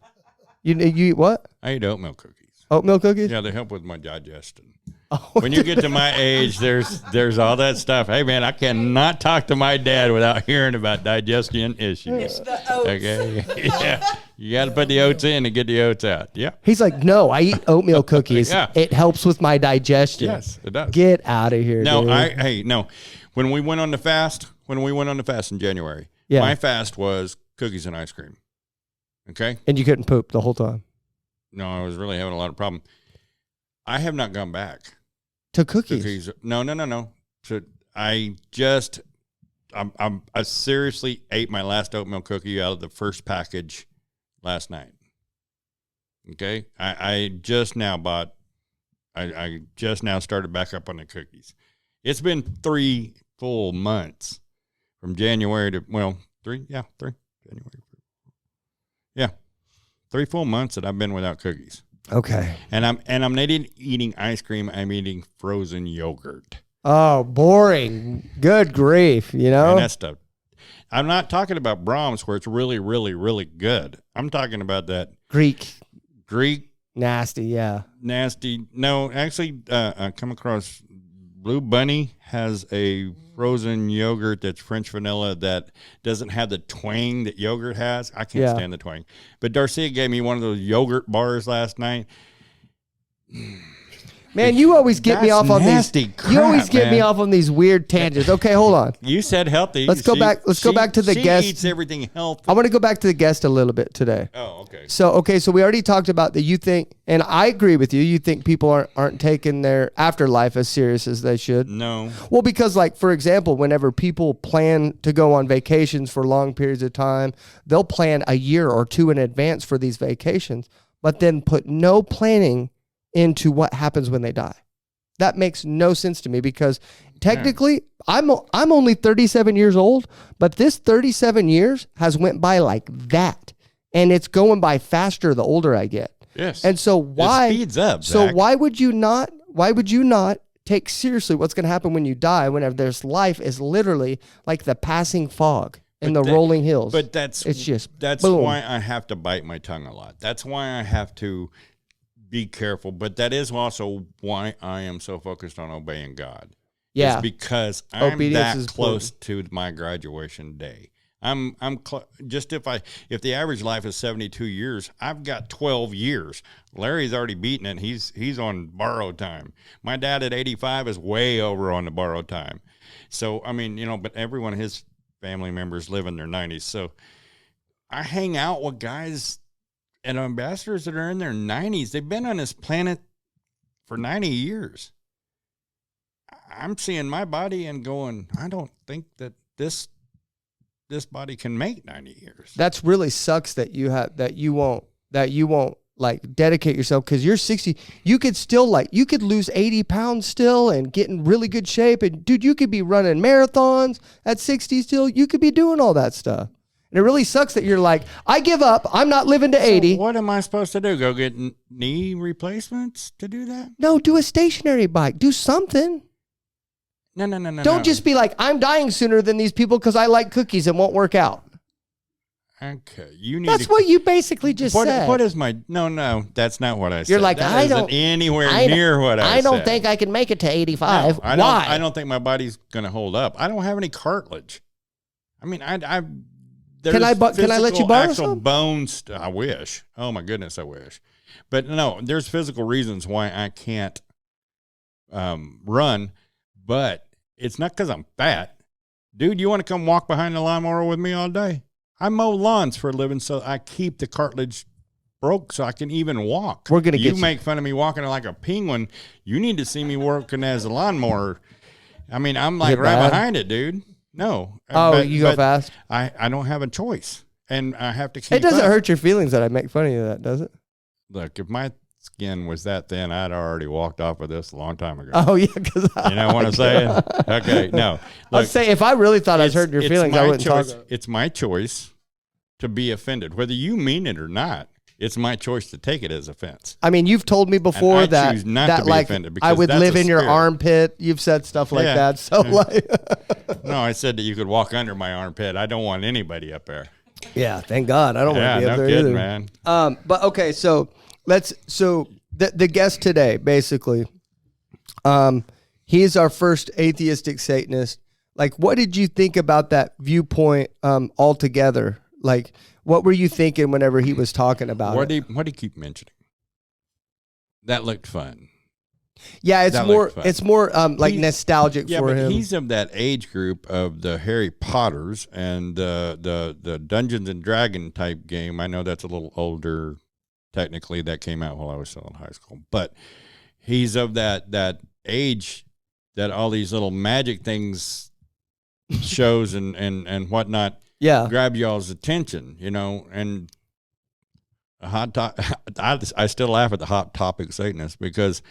You eat what? I eat oatmeal cookies. Oatmeal cookies? Yeah, they help with my digestion. When you get to my age, there's all that stuff. Hey, man, I cannot talk to my dad without hearing about digestion issues. It's the oats. Okay? Yeah. You got to put the oats in to get the oats out. Yeah. He's like, no, I eat oatmeal cookies. Yeah. It helps with my digestion. Yes, it does. Get out of here, No, dude. No. When we went on the fast in January, my fast was cookies and ice cream. Okay? And you couldn't poop the whole time? No, I was really having a lot of problem. I have not gone back. To cookies? No. I seriously ate my last oatmeal cookie out of the first package last night. Okay. I just now started back up on the cookies. It's been 3 full months from January to, three. January. Yeah. 3 full months that I've been without cookies. Okay. And I'm not eating ice cream. I'm eating frozen yogurt. Oh, boring. Good grief, you know? And that stuff. I'm not talking about Brahms where it's really, really, really good. I'm talking about that Greek. Nasty, yeah. Nasty. No, actually, I come across Blue Bunny has a frozen yogurt that's French vanilla that doesn't have the twang that yogurt has. I can't stand the twang. But Darcia gave me one of those yogurt bars last night. Man, you always get me off on these. Crap, you always get me man. off on these weird tangents. Okay, hold on. You said healthy. Let's go back to the guest. She eats everything healthy. I want to go back to the guest a little bit today. Oh, okay. So we already talked about that. You think, and I agree with you. You think people aren't taking their afterlife as serious as they should. No. Well, because like for example, whenever people plan to go on vacations for long periods of time, they'll plan a year or 2 in advance for these vacations, but then put no planning into what happens when they die. That makes no sense to me because technically I'm only 37 years old, but this 37 years has went by like that. And it's going by faster the older I get. Yes. And so why it speeds up, so Zach. why would you not take seriously what's going to happen when you die whenever this life is literally like the passing fog in the rolling hills. But that's boom. why I have to bite my tongue a lot. That's why I have to be careful, but that is also why I am so focused on obeying God. Yeah, it's because I'm obedience that close to my graduation day. If the average life is 72 years, I've got 12 years. Larry's already beaten it. He's on borrowed time. My dad at 85 is way over on the borrowed time. So I mean, but every one of his family members live in their 90s. So I hang out with guys and ambassadors that are in their 90s. They've been on this planet for 90 years. I'm seeing my body and going, I don't think that this body can make 90 years. That's really sucks that you won't like dedicate yourself because you're 60. You could still you could lose 80 pounds still and get in really good shape. And dude, you could be running marathons at 60 still. You could be doing all that stuff. And it really sucks that you're like, I give up. I'm not living to 80. What am I supposed to do? Go get knee replacements to do that? No, do a stationary bike. Do something. No. Don't just be like, I'm dying sooner than these people because I like cookies and won't work out. Okay. That's what you basically just said. What is my... No, that's not what I said. You're like, that isn't anywhere near what I said. I don't think I can make it to 85. No, Why? I don't think my body's going to hold up. I don't have any cartilage. I mean, Can I let you borrow some? Bones. I wish. Oh my goodness, I wish. But no, there's physical reasons why I can't run. But it's not because I'm fat, dude. You want to come walk behind the lawnmower with me all day? I mow lawns for a living, so I keep the cartilage broke so I can even walk. We're gonna get you. Make fun of me walking like a penguin. You need to see me working as a lawnmower. I mean, I'm like right behind it, dude. No. You go fast? I don't have a choice. And I have to keep it doesn't hurt your feelings that I make fun of you that, does it? Look, if my skin was that thin, I'd already walked off of this a long time ago. Oh, yeah. Because you know what I'm saying? Okay, no. Look, I'd say if I really thought I was hurting your feelings, I wouldn't talk. It's my choice to be offended. Whether you mean it or not, it's my choice to take it as offense. I mean, you've told me before that I would live in your armpit. You've said stuff like that. So no, I said that you could walk under my armpit. I don't want anybody up there. Yeah, thank God. I don't want to be up there kidding, either. Man. But okay, so the guest today, basically, he is our first atheistic Satanist. Like, what did you think about that viewpoint altogether? Like, what were you thinking whenever he was talking about it? What do you keep mentioning? That looked fun. Yeah, it's more like nostalgic for him. Yeah, but he's of that age group of the Harry Potters and the Dungeons and Dragon type game. I know that's a little older. Technically, that came out while I was still in high school. But he's of that age that all these little magic things, shows and whatnot, grab y'all's attention, you know, and I still laugh at the Hot Topic Satanist because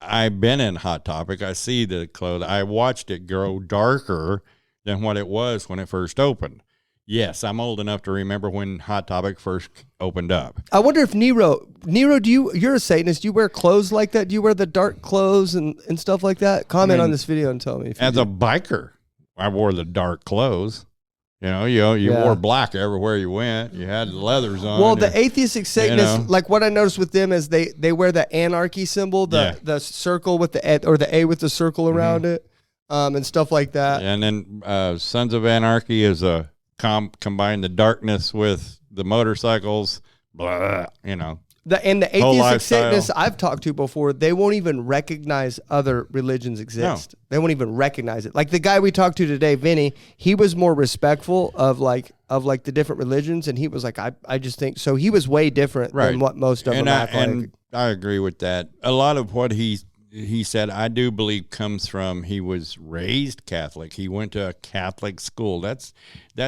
I've been in Hot Topic. I see the clothes. I watched it grow darker than what it was when it first opened. Yes, I'm old enough to remember when Hot Topic first opened up. I wonder if Nero, you're a Satanist. Do you wear clothes like that? Do you wear the dark clothes and stuff like that? Comment on this video and tell me. If as a biker, I wore the dark clothes. You know, you wore black everywhere you went. You had leathers on. Well, the atheistic Satanists, like what I noticed with them is they wear the anarchy symbol, the circle with the A with the circle around it, and stuff like that. And then Sons of Anarchy is a combine the darkness with the motorcycles, blah, you know. The atheistic Satanists I've talked to before, they won't even recognize other religions exist. No. They won't even recognize it. Like the guy we talked to today, Vinny, he was more respectful of the different religions, and he was like, I just think so. He was way different than what most of them act like. And I agree with that. A lot of what he said, I do believe comes from, he was raised Catholic. He went to a Catholic school. That's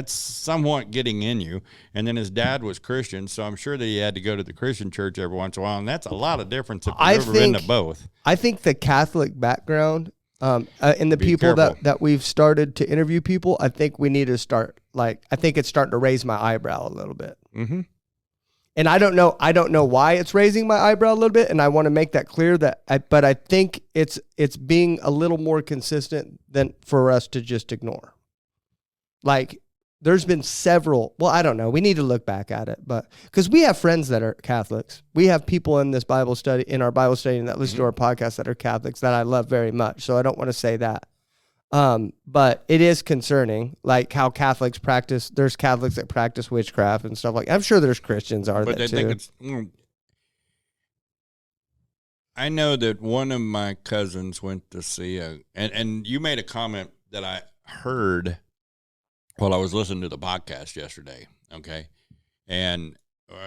somewhat getting in you. And then his dad was Christian, so I'm sure that he had to go to the Christian church every once in a while, and that's a lot of difference if you've ever been to both. I think the Catholic background and the people that we've started to interview people, I think we need to start, I think it's starting to raise my eyebrow a little bit. Mm-hmm. And I don't know why it's raising my eyebrow a little bit, and I want to make that clear but I think it's being a little more consistent than for us to just ignore. Like there's been several, well, I don't know. We need to look back at it, but because we have friends that are Catholics. We have people in our Bible study that listen to our podcast that are Catholics that I love very much. So I don't want to say that. But it is concerning, like how Catholics practice. There's Catholics that practice witchcraft and stuff like that. I'm sure there's Christians but they too. Think it's. I know that one of my cousins went to see and you made a comment that I heard while I was listening to the podcast yesterday. Okay, and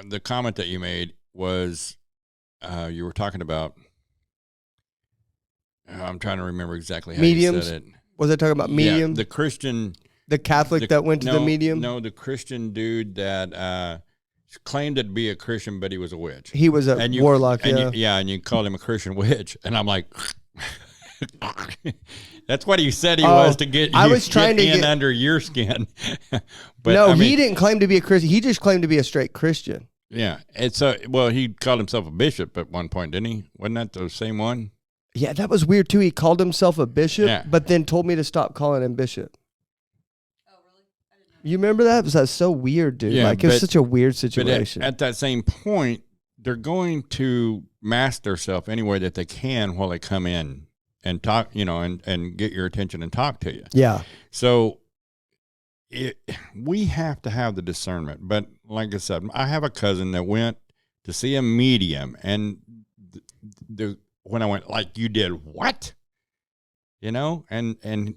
the comment that you made was you were talking about. I'm trying to remember exactly how mediums. You said it. Was I talking about medium? The Christian. The Catholic that went to the medium? No, the Christian dude that claimed to be a Christian, but he was a witch. He was a warlock, and you called him a Christian witch. And I'm like, that's what he said he was to get in under your skin. But no, he didn't claim to be a Christian. He just claimed to be a straight Christian. Yeah. He called himself a bishop at one point, didn't he? Wasn't that the same one? Yeah, that was weird too. He called himself a bishop, but then told me to stop calling him bishop. Oh, really? I didn't know. You remember that? That's so weird, dude. Yeah, it was such a weird situation. But at that same point, they're going to mask themselves any way that they can while they come in and talk, and get your attention and talk to you. Yeah. So we have to have the discernment. But like I said, I have a cousin that went to see a medium, and when I went, like, you did what? And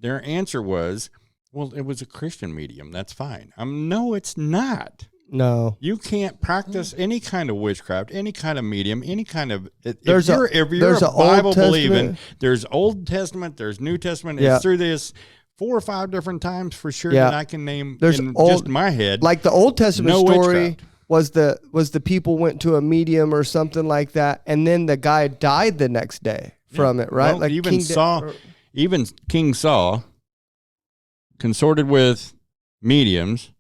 their answer was, well, it was a Christian medium. That's fine. No, it's not. No. You can't practice any kind of witchcraft, any kind of medium, any kind of. If you're a Bible believing, there's Old Testament, there's New Testament. It's through this 4 or 5 different times for sure that I can name just my head. Like the Old Testament story. Witchcraft. Was the people went to a medium or something like that, and then the guy died the next day from it, right? Well, like even King Saul consorted with mediums,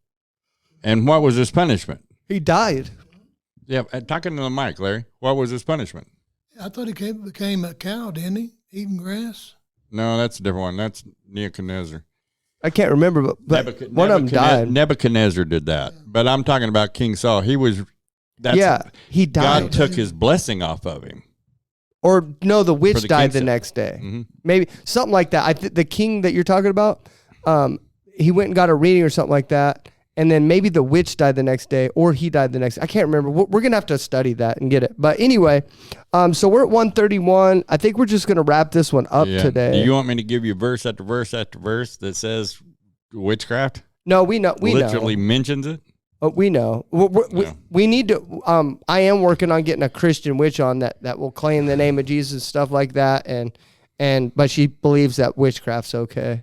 and what was his punishment? He died. Yeah, talking to the mic, Larry. What was his punishment? I thought he became a cow, didn't he? Eating grass? No, that's a different one. That's Nebuchadnezzar. I can't remember, but one of them died. Nebuchadnezzar did that. But I'm talking about King Saul. He died. God took his blessing off of him. Or no, the witch died the next day. Mm-hmm. Maybe something like that. The king that you're talking about, he went and got a reading or something like that. And then maybe the witch died the next day, or he died the next day. I can't remember. We're going to have to study that and get it. But anyway, so we're at 131. I think we're just going to wrap this one up today. Do you want me to give you verse after verse after verse that says witchcraft? No, we know. Literally mentions it? We know. We need to. I am working on getting a Christian witch on that will claim the name of Jesus, stuff like that. And but she believes that witchcraft's okay.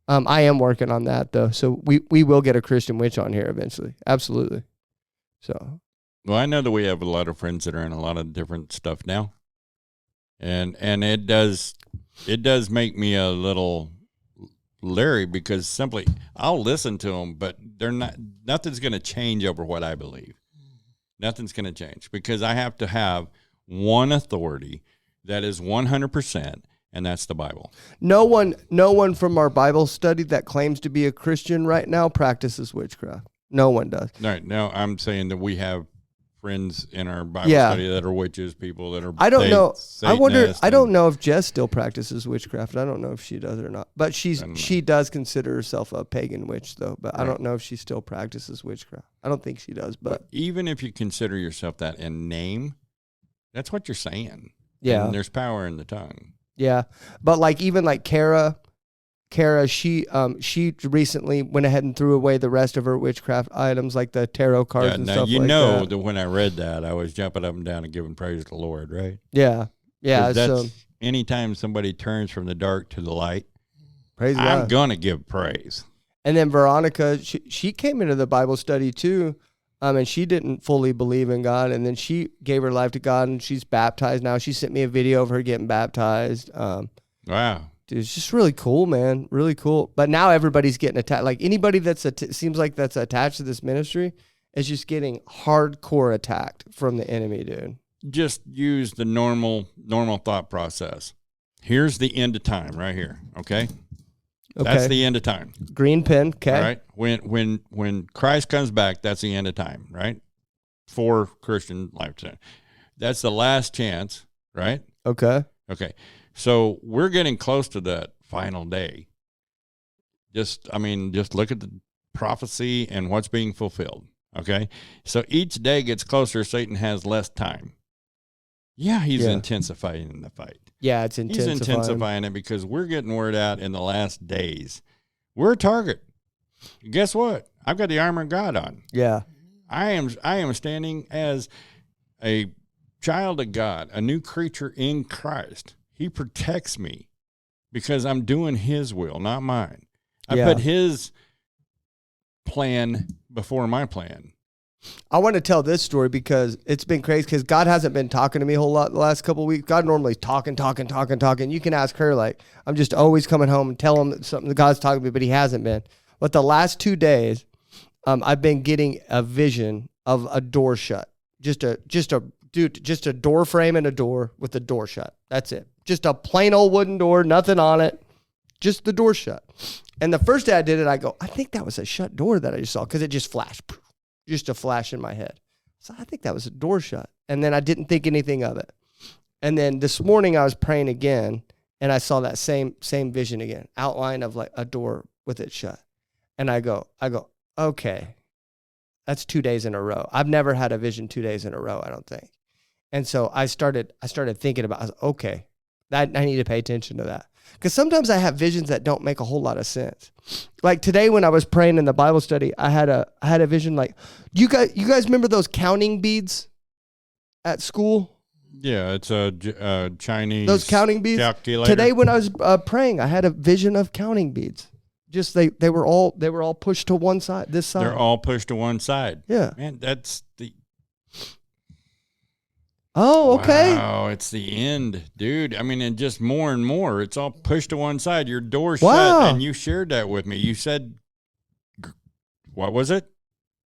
I am working on that though, so we will get a Christian witch on here eventually. Absolutely. So. Well, I know that we have a lot of friends that are in a lot of different stuff now, and it does make me a little leery because simply I'll listen to them, but nothing's going to change over what I believe. Nothing's going to change because I have to have one authority that is 100%, and that's the Bible. No one from our Bible study that claims to be a Christian right now practices witchcraft. No one does. All right. Now I'm saying that we have friends in our Bible study that are witches, people that are I don't know. I wonder. I don't and- know if Jess still practices witchcraft. I don't know if she does or not. But she does consider herself a pagan witch, though. But I don't know if she still practices witchcraft. I don't think she does. But even if you consider yourself that in name, that's what you're saying. Yeah. And there's power in the tongue. yeah. But like even like Kara, she recently went ahead and threw away the rest of her witchcraft items, like the tarot cards and now stuff you like know that. that when I read that, I was jumping up and down and giving praise to the Lord, right? Yeah. 'Cause So that's anytime somebody turns from the dark to the light, praise God. I'm gonna give praise. And then Veronica, she came into the Bible study too, and she didn't fully believe in God. And then she gave her life to God, and she's baptized now. She sent me a video of her getting baptized. Wow. Dude, it's just really cool, man. Really cool. But now everybody's getting attacked. Like anybody seems like that's attached to this ministry is just getting hardcore attacked from the enemy, dude. Just use the normal thought process. Here's the end of time right here. Okay. That's the end of time. Green pen. Okay. All right. When Christ comes back, that's the end of time, right? For Christian lifetime. That's the last chance, right? Okay. Okay. So we're getting close to that final day. Just look at the prophecy and what's being fulfilled. Okay. So each day gets closer. Satan has less time. Yeah. He's intensifying the fight. Yeah. It's intensifying. He's intensifying it because we're getting word out in the last days. We're a target. Guess what? I've got the armor of God on. Yeah. I am standing as a child of God, a new creature in Christ. He protects me because I'm doing his will, not mine. I put his plan before my plan. I want to tell this story because it's been crazy because God hasn't been talking to me a whole lot the last couple of weeks. God normally talking. You can ask her, like, I'm just always coming home and telling him something that God's talking to me, but he hasn't been. But the last 2 days, I've been getting a vision of a door shut. Just a door frame and a door with the door shut. That's it. Just a plain old wooden door, nothing on it. Just the door shut. And the first day I did it, I go, I think that was a shut door that I just saw because it just flashed. Just a flash in my head. So I think that was a door shut. And then I didn't think anything of it. And then this morning I was praying again and I saw that same vision again, outline of like a door with it shut. And I go, okay, that's 2 days in a row. I've never had a vision 2 days in a row, I don't think. And so I started thinking about, I was like, okay, I need to pay attention to that. Because sometimes I have visions that don't make a whole lot of sense. Like today when I was praying in the Bible study, I had a vision like, you guys remember those counting beads at school? Yeah, it's a Chinese. Those counting beads. Calculator. Today when I was praying, I had a vision of counting beads. Just they were all pushed to one side. This side. They're all pushed to one side. Yeah. Man, that's the. Oh, okay. Wow, it's the end, dude. I mean, and just more and more, it's all pushed to one side. Your door's Wow. shut, and you shared that with me. You said, what was it?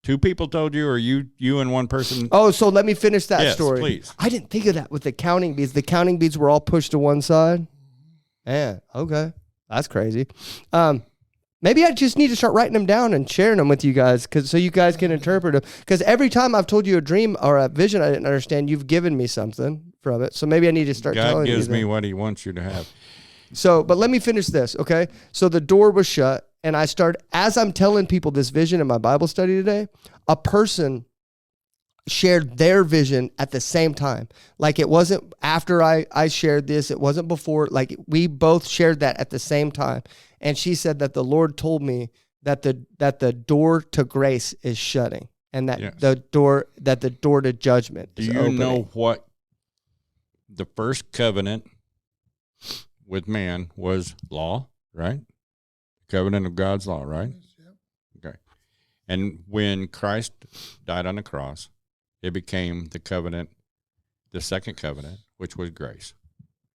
2 people told you, or you and one person? Oh, so let me finish that Yes, story. please. I didn't think of that with the counting beads. The counting beads were all pushed to one side. Yeah, okay. That's crazy. Maybe I just need to start writing them down and sharing them with you guys so you guys can interpret them. Because every time I've told you a dream or a vision I didn't understand, you've given me something from it. So maybe I need to start telling you. God gives me what he wants you to have. So, but let me finish this, okay? So the door was shut, and as I'm telling people this vision in my Bible study today, a person shared their vision at the same time. Like it wasn't after I shared this, it wasn't before, like we both shared that at the same time. And she said that the Lord told me that the door to grace is shutting and that the door to judgment is opening. Do you know what the first covenant with man was law, right? Covenant of God's law, right? Okay. And when Christ died on the cross, it became the covenant, the second covenant, which was grace.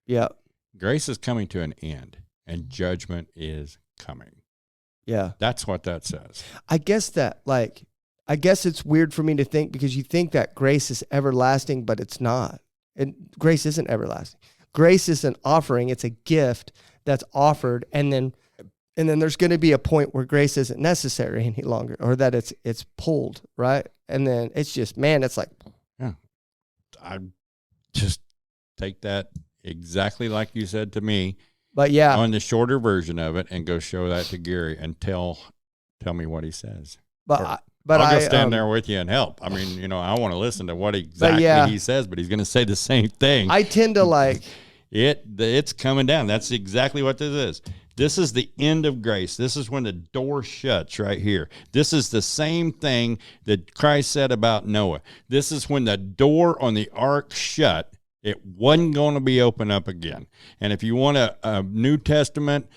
Yeah. Grace is coming to an end, and judgment is coming. Yeah. That's what that says. I guess it's weird for me to think, because you think that grace is everlasting, but it's not. And grace isn't everlasting. Grace is an offering. It's a gift that's offered, and then there's going to be a point where grace isn't necessary any longer, or that it's pulled, right? And then it's just, man, it's like, yeah, I just take that exactly like you said to me. But yeah, on the shorter version of it, and go show that to Gary and tell me what he says. But I'll go stand there with you and help. I mean, I want to listen to what exactly he says, but he's going to say the same thing. I tend to like it's coming down. That's exactly what this is. This is the end of grace. This is when the door shuts right here. This is the same thing that Christ said about Noah. This is when the door on the ark shut. It wasn't going to be opened up again. And if you want a New Testament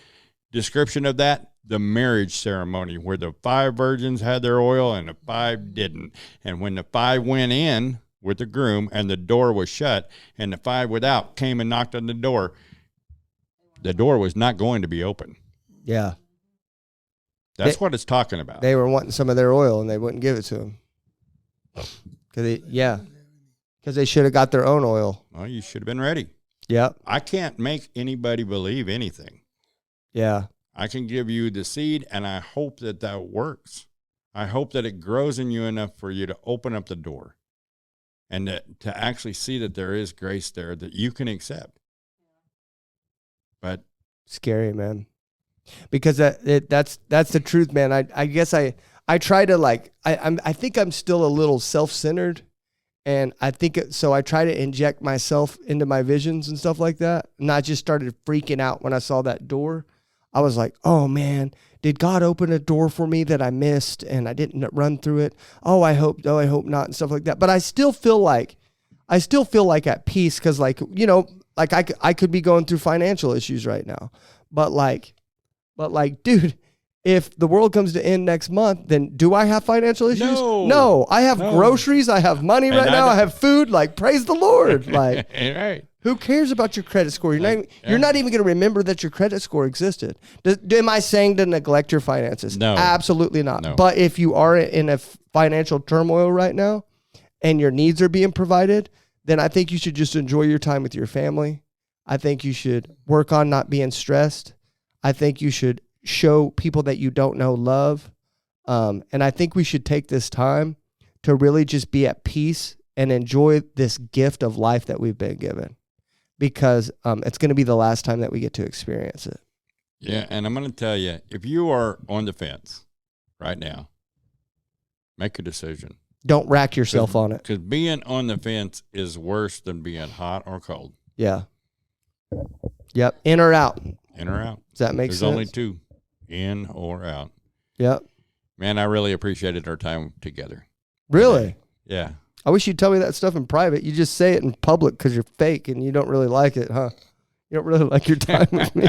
description of that, the marriage ceremony where the 5 virgins had their oil and the 5 didn't. And when the 5 went in with the groom and the door was shut and the 5 without came and knocked on the door was not going to be open. Yeah. That's what it's talking about. They were wanting some of their oil and they wouldn't give it to them. Because they should have got their own oil. Well, you should have been ready. Yep. I can't make anybody believe anything. Yeah. I can give you the seed, and I hope that works. I hope that it grows in you enough for you to open up the door and to actually see that there is grace there that you can accept. But scary, man. Because that's the truth, man. I guess I try to I think I'm still a little self-centered. And I think so I try to inject myself into my visions and stuff like that. And I just started freaking out when I saw that door. I was like, oh man, did God open a door for me that I missed and I didn't run through it? Oh, I hope not, and stuff like that. But I still feel like at peace, because I could be going through financial issues right now. But dude, if the world comes to end next month, then do I have financial issues? No. I have groceries. I have money right now. I have food. Praise the Lord. Right. Who cares about your credit score? You're not even going to remember that your credit score existed. Am I saying to neglect your finances? No. Absolutely not. No. But if you are in a financial turmoil right now and your needs are being provided, then I think you should just enjoy your time with your family. I think you should work on not being stressed. I think you should show people that you don't know love. And I think we should take this time to really just be at peace and enjoy this gift of life that we've been given, because it's going to be the last time that we get to experience it. Yeah, and I'm going to tell you, if you are on the fence right now, make a decision. Don't rack yourself on it. Because being on the fence is worse than being hot or cold. Yeah. Yep. In or out. In or out. Does that make sense? There's only 2, in or out. Yep. Man, I really appreciated our time together. Really? Yeah. I wish you'd tell me that stuff in private. You just say it in public because you're fake and you don't really like it, huh? You don't really like your time with me.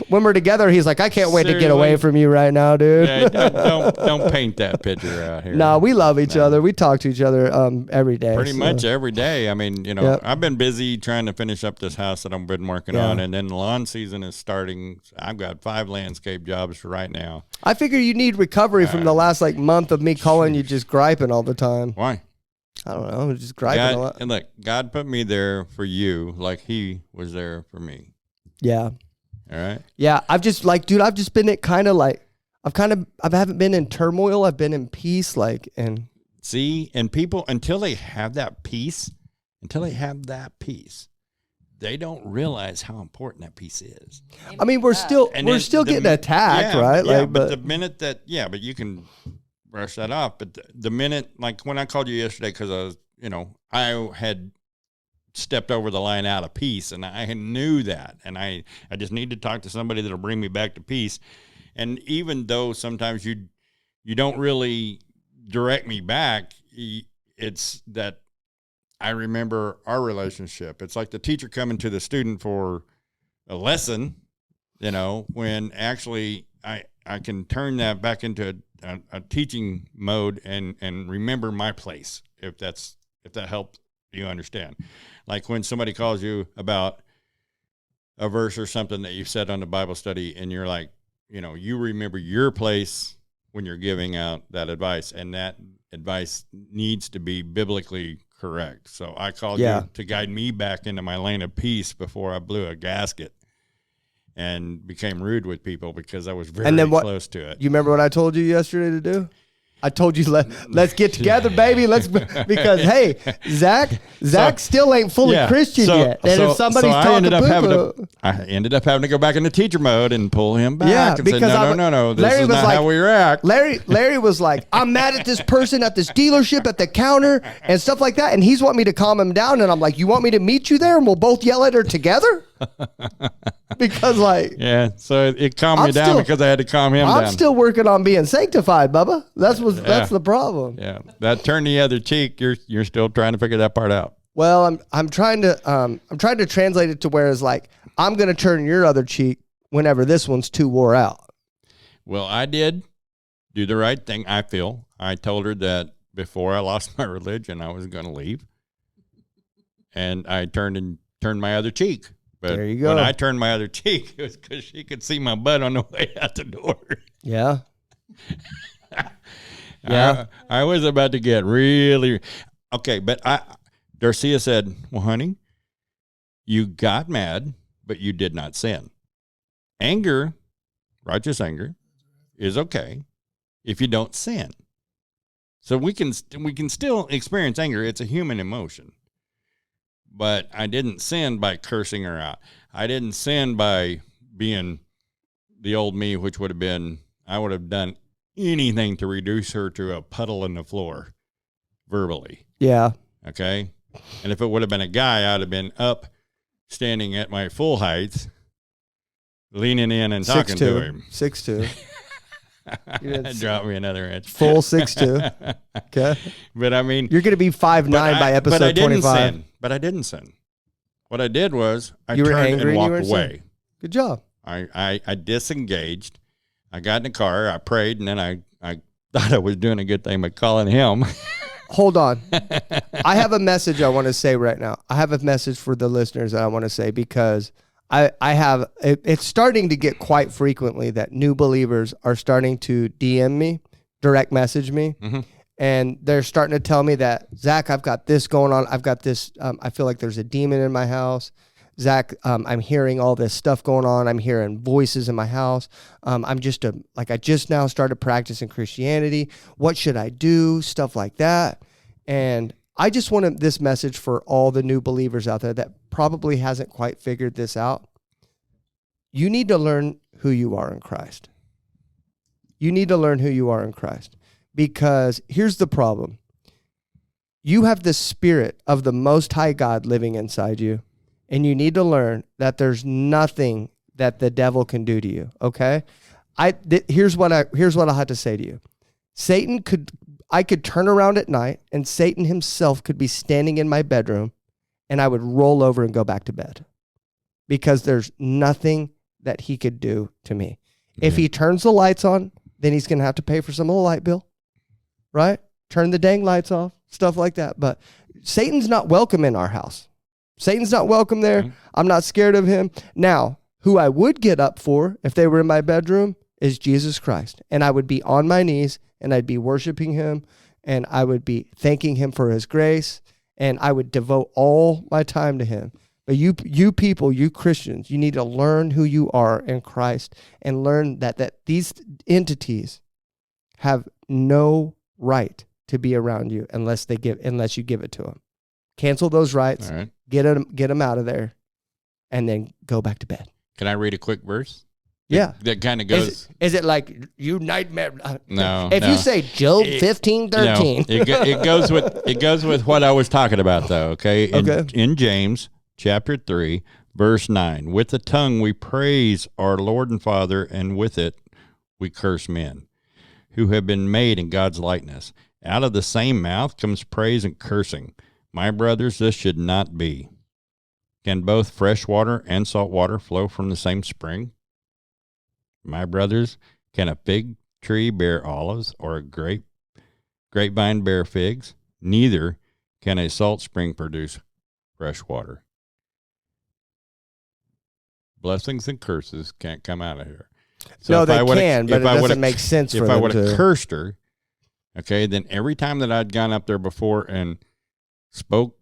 When we're together, he's like, I can't wait to get away from you right now, dude. Yeah, don't paint that picture out here. No, we love each other. We talk to each other every day. Pretty much every day. I mean, Yep. I've been busy trying to finish up this house that I've been working on, and then the lawn season is starting. I've got 5 landscape jobs for right now. I figure you need recovery from the last month of me calling you just griping all the time. Why? I don't know. Just griping a lot. And look, God put me there for you like he was there for me. Yeah. All right? Yeah. I've just dude, I've just been I haven't been in turmoil. I've been in peace. See, and people, until they have that peace, they don't realize how important that peace is. I mean, we're still getting attacked, right? But the minute that, but you can brush that off. But the minute, when I called you yesterday, because I had stepped over the line out of peace, and I knew that, and I just need to talk to somebody that'll bring me back to peace. And even though sometimes you don't really direct me back, it's that I remember our relationship. It's like the teacher coming to the student for lesson, when actually I can turn that back into a teaching mode and remember my place, if that helps you understand. Like when somebody calls you about a verse or something that you've said on the Bible study, and you're like, you remember your place when you're giving out that advice, and that advice needs to be biblically correct. So I called you to guide me back into my lane of peace before I blew a gasket and became rude with people because I was very close to it. You remember what I told you yesterday to do? I told you let's get together, baby. Because hey, Zach still ain't fully Christian yet. And if somebody's talking I ended up having to go back into teacher mode and pull him back and say, no, this is not how we react. Larry was like, I'm mad at this person at this dealership at the counter and stuff like that. And he's wanting me to calm him down. And I'm like, you want me to meet you there and we'll both yell at her together? Because so it calmed me down because I had to calm him down. I'm still working on being sanctified, Bubba. That's the problem. Yeah, that turn the other cheek. You're still trying to figure that part out. Well, I'm trying to translate it to where it's like I'm going to turn your other cheek whenever this one's too wore out. Well, I did do the right thing. I feel I told her that before I lost my religion, I was going to leave, and I turned my other cheek. But there you go. When I turned my other cheek, it was because she could see my butt on the way out the door. Yeah. I was about to get really okay, but Darcia said, "Well, honey, you got mad, but you did not sin. Anger, righteous anger, is okay if you don't sin. So we can still experience anger. It's a human emotion." But I didn't sin by cursing her out. I didn't sin by being the old me, which would have been, I would have done anything to reduce her to a puddle in the floor verbally. Yeah. Okay. And if it would have been a guy, I'd have been up, standing at my full height, leaning in and talking to him. 6'2". Drop me another inch. Full 6'2". Okay. But I mean, you're going to be 5'9" by episode 25. But I didn't sin. What I did was I turned and walked away. Good job. I disengaged. I got in the car. I prayed, and then I thought I was doing a good thing by calling him. Hold on. I have a message I want to say right now. I have a message for the listeners that I want to say because it's starting to get quite frequently that new believers are starting to DM me, direct message me. Mm-hmm. And they're starting to tell me that, Zach, I've got this going on. I've got this. I feel like there's a demon in my house. Zach, I'm hearing all this stuff going on. I'm hearing voices in my house. I just now started practicing Christianity. What should I do? Stuff like that. And I just wanted this message for all the new believers out there that probably hasn't quite figured this out. You need to learn who you are in Christ. You need to learn who you are in Christ. Because here's the problem. You have the Spirit of the Most High God living inside you, and you need to learn that there's nothing that the devil can do to you, okay? Here's what I have to say to you. I could turn around at night, and Satan himself could be standing in my bedroom, and I would roll over and go back to bed because there's nothing that he could do to me. Yeah. If he turns the lights on, then he's going to have to pay for some of the light bill. Right? Turn the dang lights off, stuff like that. But Satan's not welcome in our house. Satan's not welcome there. Mm-hmm. I'm not scared of him. Now, who I would get up for if they were in my bedroom is Jesus Christ. And I would be on my knees and I'd be worshiping him and I would be thanking him for his grace and I would devote all my time to him. But you people, you Christians, you need to learn who you are in Christ and learn that these entities have no right to be around you unless you give it to them. Cancel those rights. All right. Get them out of there, and then go back to bed. Can I read a quick verse? Yeah, that kind of goes. Is it like you nightmare? No. If you say Job 15:13, it goes with what I was talking about, though. Okay. In James chapter 3, verse 9, with the tongue we praise our Lord and Father, and with it we curse men who have been made in God's likeness. Out of the same mouth comes praise and cursing. My brothers, this should not be. Can both fresh water and salt water flow from the same spring? My brothers, can a fig tree bear olives or a grapevine bear figs? Neither can a salt spring produce fresh water. Blessings and curses can't come out of here. So no, they can, but it doesn't make sense for them. If I would have cursed her, okay, then every time that I'd gone up there before and spoke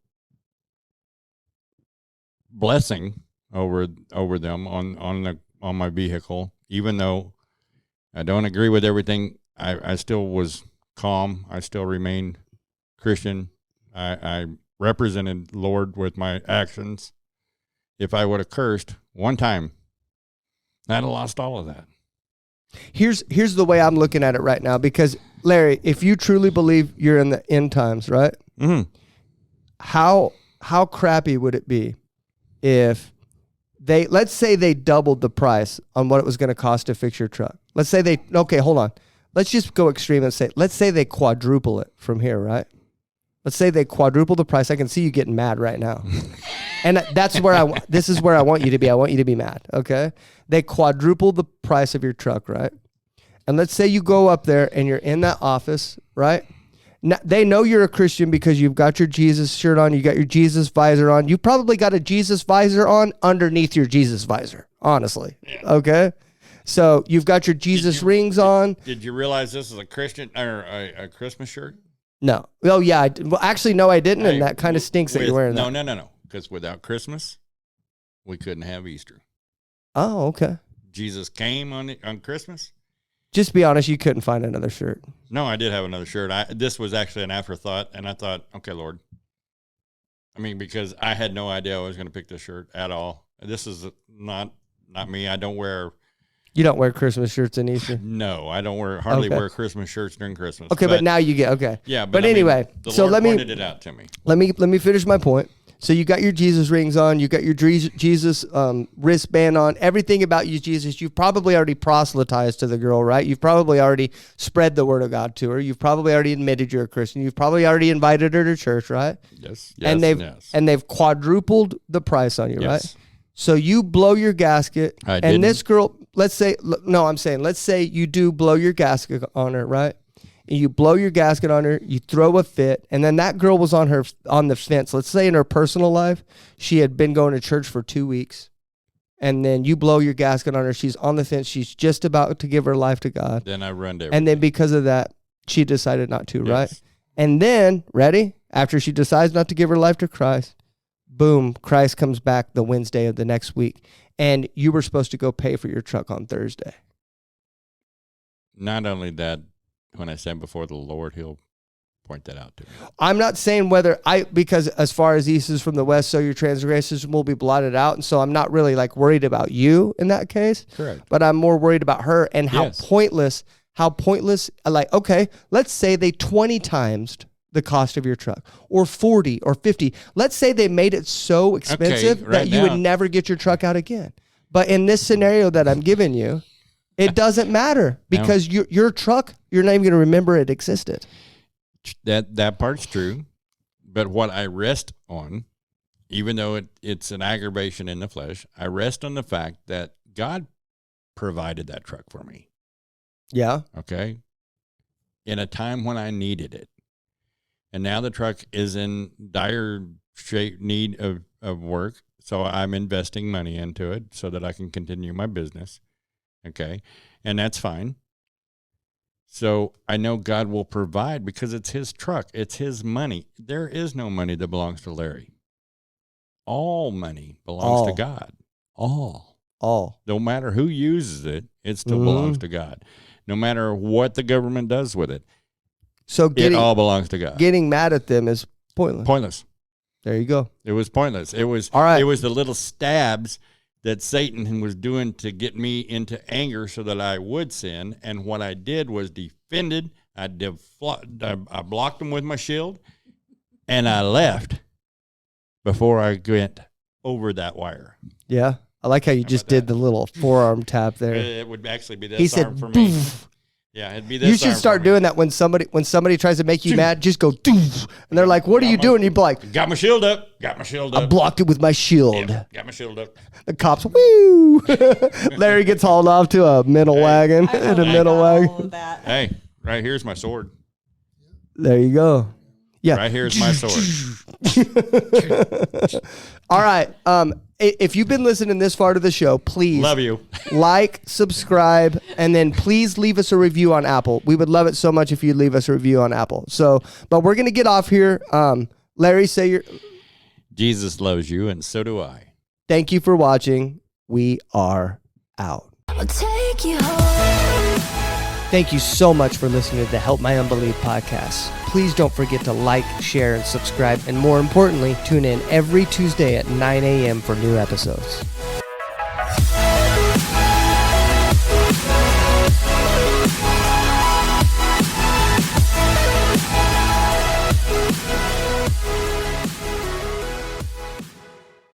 blessing over them on my vehicle, even though I don't agree with everything, I still was calm. I still remained Christian. I represented the Lord with my actions. If I would have cursed one time, I'd have lost all of that. Here's the way I'm looking at it right now, because Larry, if you truly believe you're in the end times, right? Mm-hmm. How crappy would it be if let's say they doubled the price on what it was going to cost to fix your truck? Let's say hold on. Let's just go extreme and let's say they quadruple it from here, right? Let's say they quadruple the price. I can see you getting mad right now. And that's where this is where I want you to be. I want you to be mad, okay? They quadruple the price of your truck, right? And let's say you go up there and you're in that office, right? Now, they know you're a Christian because you've got your Jesus shirt on, you got your Jesus visor on. You probably got a Jesus visor on underneath your Jesus visor, honestly, okay? So you've got your Jesus rings on. Did you realize this is a Christian or a Christmas shirt? No. Oh, yeah. Well, actually, no, I didn't, and that kind of stinks that you're wearing that. No. Because without Christmas, we couldn't have Easter. Oh, okay. Jesus came on Christmas. Just be honest, you couldn't find another shirt. No, I did have another shirt. This was actually an afterthought, and I thought, okay, Lord. I mean, because I had no idea I was going to pick this shirt at all. This is not me. I don't wear... You don't wear Christmas shirts in Easter? No, I don't hardly wear Christmas shirts during Christmas. Okay, but now you get, okay. Yeah, but anyway, the so Lord pointed it out to me. Let me finish my point. So you got your Jesus rings on, you got your Jesus wristband on, everything about you, Jesus. You've probably already proselytized to the girl, right? You've probably already spread the word of God to her. You've probably already admitted you're a Christian. You've probably already invited her to church, right? Yes. And they've quadrupled the price on you, right? So you blow your gasket, and this girl, let's say you do blow your gasket on her, right? And you blow your gasket on her, you throw a fit, and then that girl was on the fence. Let's say in her personal life, she had been going to church for 2 weeks, and then you blow your gasket on her. She's on the fence. She's just about to give her life to God. Then I run to everything. And then because of that, she decided not to, right? And then, ready? After she decides not to give her life to Christ, boom, Christ comes back the Wednesday of the next week, and you were supposed to go pay for your truck on Thursday. Not only that, when I stand before the Lord, he'll point that out to me. I'm not saying because as far as east is from the west, so your transgressions will be blotted out. And so I'm not really like worried about you in that case. Correct. But I'm more worried about her and how pointless, like, okay, let's say they 20 times the cost of your truck, or 40 or 50. Let's say they made it so expensive that you would never get your truck out again. But in this scenario that I'm giving you, it doesn't matter because your truck, you're not even going to remember it existed. That part's true. But what I rest on, even though it's an aggravation in the flesh, I rest on the fact that God provided that truck for me. Yeah. Okay. In a time when I needed it. And now the truck is in dire need of work. So I'm investing money into it so that I can continue my business. Okay. And that's fine. So I know God will provide because it's his truck. It's his money. There is no money that belongs to Larry. All money belongs to God. All. No matter who uses it, it still belongs to God. No matter what the government does with it. So it all belongs to God. Getting mad at them is pointless. Pointless. There you go. It was pointless. It was all right. It was the little stabs that Satan was doing to get me into anger so that I would sin. And what I did was defended. I blocked him with my shield, and I left before I went over that wire. Yeah. I like how you just did the little forearm tap there. It would actually be this arm for me. Yeah, it'd be this. You should start doing that when somebody tries to make you mad. Just go, doof, and they're like, "What are you doing?" You'd be like, "Got my shield up. Got my shield up. I blocked it with my shield." Yeah, got my shield up. The cops, woo! Larry gets hauled off to a middle wagon. In a middle wagon. Hey, right here's my sword. There you go. Yeah. Right here's my sword. All right. If you've been listening this far to the show, please love you. Like, subscribe, and then please leave us a review on Apple. We would love it so much if you'd leave us a review on Apple. So, but we're gonna get off here. Larry, say your. Jesus loves you, and so do I. Thank you for watching. We are out. I'll take you home. Thank you so much for listening to the Help My Unbelief podcast. Please don't forget to like, share, and subscribe. And more importantly, tune in every Tuesday at 9 a.m. for new episodes.